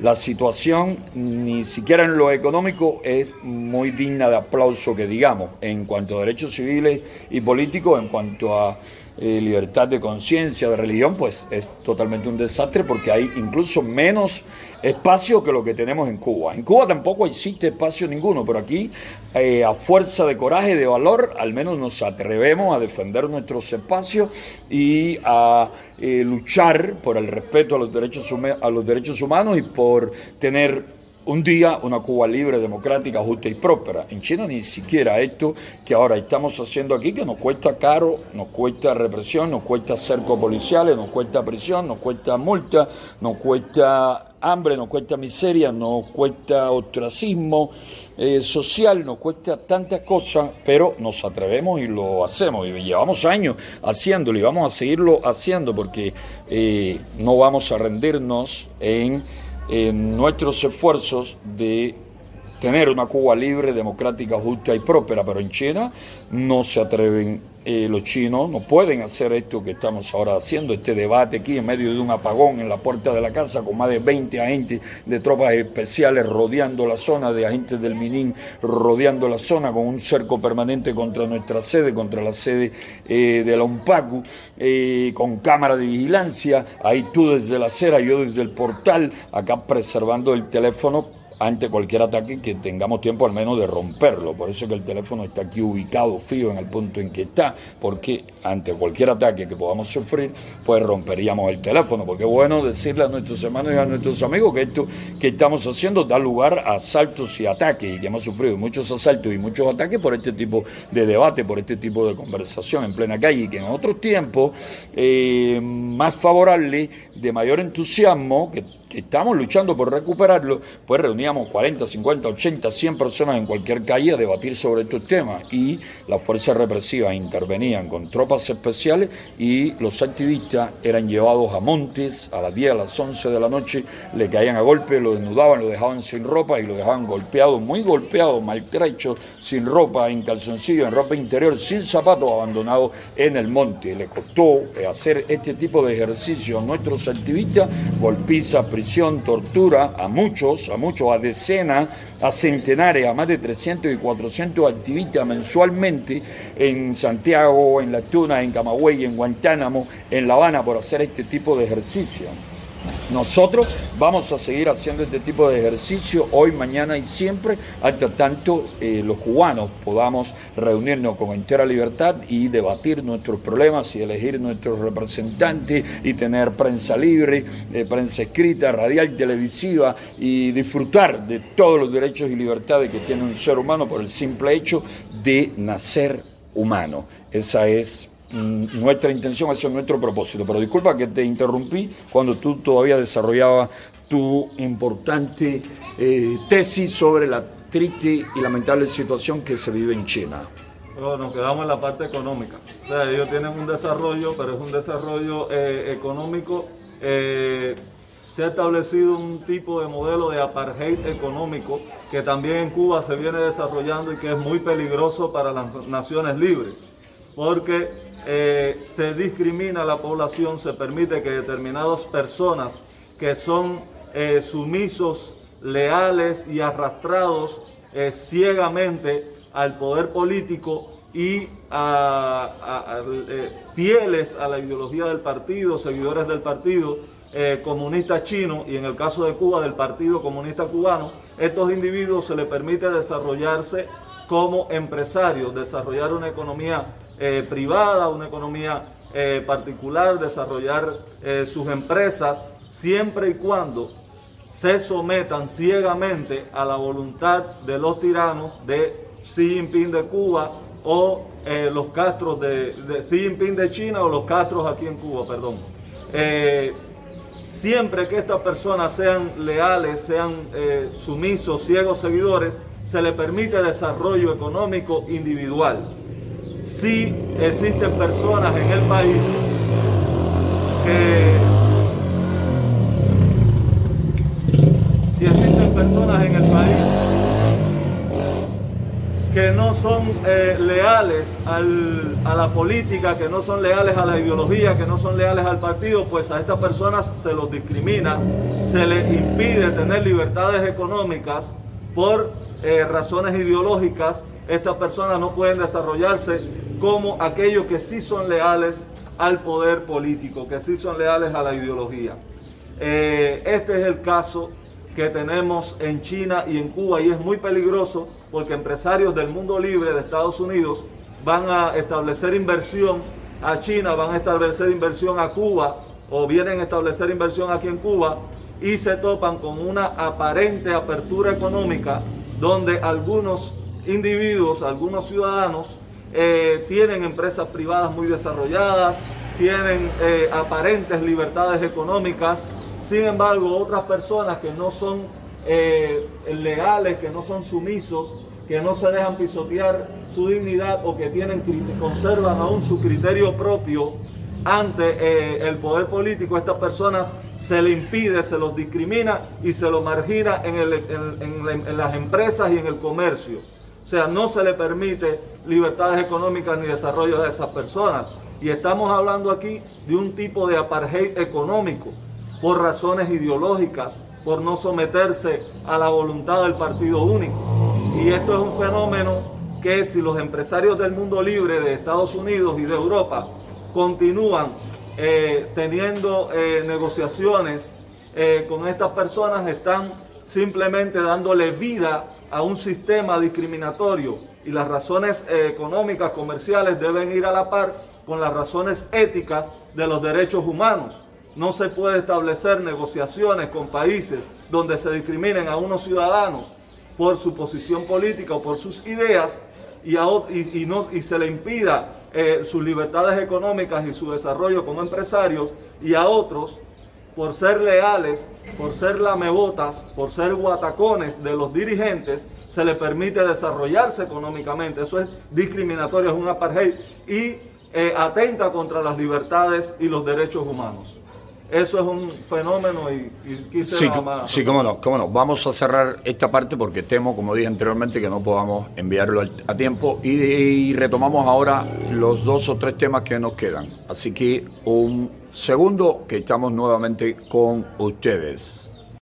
la situación, ni siquiera en lo económico, es muy digna de aplauso, que digamos, en cuanto a derechos civiles y políticos, en cuanto a libertad de conciencia, de religión, pues es totalmente un desastre, porque hay incluso menos espacio que lo que tenemos en Cuba. En Cuba tampoco existe espacio ninguno, pero aquí a fuerza de coraje, de valor, al menos nos atrevemos a defender nuestros espacios y a luchar por el respeto a los derechos humanos y por tener un día una Cuba libre, democrática, justa y próspera. En China ni siquiera esto que ahora estamos haciendo aquí, que nos cuesta caro, nos cuesta represión, nos cuesta cercos policiales, nos cuesta prisión, nos cuesta multa, nos cuesta hambre, nos cuesta miseria, nos cuesta ostracismo social, nos cuesta tantas cosas, pero nos atrevemos y lo hacemos, y llevamos años haciéndolo y vamos a seguirlo haciendo, porque no vamos a rendirnos en nuestros esfuerzos de tener una Cuba libre, democrática, justa y próspera. Pero en China no se atreven, los chinos no pueden hacer esto que estamos ahora haciendo, este debate aquí en medio de un apagón en la puerta de la casa, con más de 20 agentes de tropas especiales rodeando la zona, de agentes del MININ rodeando la zona, con un cerco permanente contra nuestra sede, contra la sede de la UNPACU, con cámara de vigilancia, ahí tú desde la acera, yo desde el portal, acá preservando el teléfono ante cualquier ataque, que tengamos tiempo al menos de romperlo. Por eso es que el teléfono está aquí ubicado fijo en el punto en que está, porque ante cualquier ataque que podamos sufrir, pues romperíamos el teléfono, porque es bueno decirle a nuestros hermanos y a nuestros amigos que esto que estamos haciendo da lugar a asaltos y ataques, y que hemos sufrido muchos asaltos y muchos ataques por este tipo de debate, por este tipo de conversación en plena calle, y que en otros tiempos más favorables, de mayor entusiasmo, que estamos luchando por recuperarlo, pues reuníamos 40, 50, 80, 100 personas en cualquier calle a debatir sobre estos temas, y las fuerzas represivas intervenían con tropas especiales y los activistas eran llevados a montes a las 10, a las 11 de la noche, le caían a golpe, lo desnudaban, lo dejaban sin ropa y lo dejaban golpeado, muy golpeado, maltrecho, sin ropa, en calzoncillo, en ropa interior, sin zapatos, abandonado en el monte. Le costó hacer este tipo de ejercicio a nuestros activistas, golpizas, prisión, tortura, a muchos, a decenas, a centenares, a más de 300 y 400 activistas mensualmente en Santiago, en Las Tunas, en Camagüey, en Guantánamo, en La Habana, por hacer este tipo de ejercicio. Nosotros vamos a seguir haciendo este tipo de ejercicio hoy, mañana y siempre, hasta tanto los cubanos podamos reunirnos con entera libertad y debatir nuestros problemas y elegir nuestros representantes y tener prensa libre, prensa escrita, radial, televisiva, y disfrutar de todos los derechos y libertades que tiene un ser humano por el simple hecho de nacer humano. Esa es nuestra intención, ese es nuestro propósito. Pero disculpa que te interrumpí cuando tú todavía desarrollabas tu importante tesis sobre la triste y lamentable situación que se vive en China. Pero nos quedamos en la parte económica. O sea, ellos tienen un desarrollo, pero es un desarrollo económico. Se ha establecido un tipo de modelo de apartheid económico que también en Cuba se viene desarrollando y que es muy peligroso para las naciones libres, porque se discrimina a la población, se permite que determinadas personas que son sumisos, leales y arrastrados ciegamente al poder político y fieles a la ideología del partido, seguidores del partido comunista chino, y en el caso de Cuba del Partido Comunista Cubano, estos individuos se les permite desarrollarse como empresarios, desarrollar una economía privada, una economía particular, desarrollar sus empresas, siempre y cuando se sometan ciegamente a la voluntad de los tiranos de Xi Jinping de Cuba o los Castros de Xi Jinping de China o los Castros aquí en Cuba, perdón. Siempre que estas personas sean leales, sean sumisos, ciegos seguidores, se les permite desarrollo económico individual. Si existen personas en el país que no son leales a la política, que no son leales a la ideología, que no son leales al partido, pues a estas personas se los discrimina, se les impide tener libertades económicas por razones ideológicas. Estas personas no pueden desarrollarse como aquellos que sí son leales al poder político, que sí son leales a la ideología. Este es el caso que tenemos en China y en Cuba, y es muy peligroso porque empresarios del mundo libre de Estados Unidos van a establecer inversión a China, van a establecer inversión a Cuba o vienen a establecer inversión aquí en Cuba y se topan con una aparente apertura económica donde algunos individuos, algunos ciudadanos tienen empresas privadas muy desarrolladas, tienen aparentes libertades económicas. Sin embargo, otras personas que no son leales, que no son sumisos, que no se dejan pisotear su dignidad o que conservan aún su criterio propio ante el poder político, estas personas se les impide, se los discrimina y se los margina en las empresas y en el comercio. O sea, no se le permite libertades económicas ni desarrollo de esas personas. Y estamos hablando aquí de un tipo de apartheid económico, por razones ideológicas, por no someterse a la voluntad del partido único. Y esto es un fenómeno que si los empresarios del mundo libre de Estados Unidos y de Europa continúan teniendo negociaciones con estas personas, están simplemente dándole vida a un sistema discriminatorio, y las razones económicas, comerciales deben ir a la par con las razones éticas de los derechos humanos. No se puede establecer negociaciones con países donde se discriminen a unos ciudadanos por su posición política o por sus ideas y se le impida sus libertades económicas y su desarrollo como empresarios, y a otros, por ser leales, por ser lamebotas, por ser guatacones de los dirigentes, se le permite desarrollarse económicamente. Eso es discriminatorio, es un apartheid y atenta contra las libertades y los derechos humanos. Eso es un fenómeno y quise nada más. Sí, cómo no. Vamos a cerrar esta parte porque temo, como dije anteriormente, que no podamos enviarlo a tiempo y retomamos ahora los 2 o 3 temas que nos quedan. Así que un segundo que estamos nuevamente con ustedes.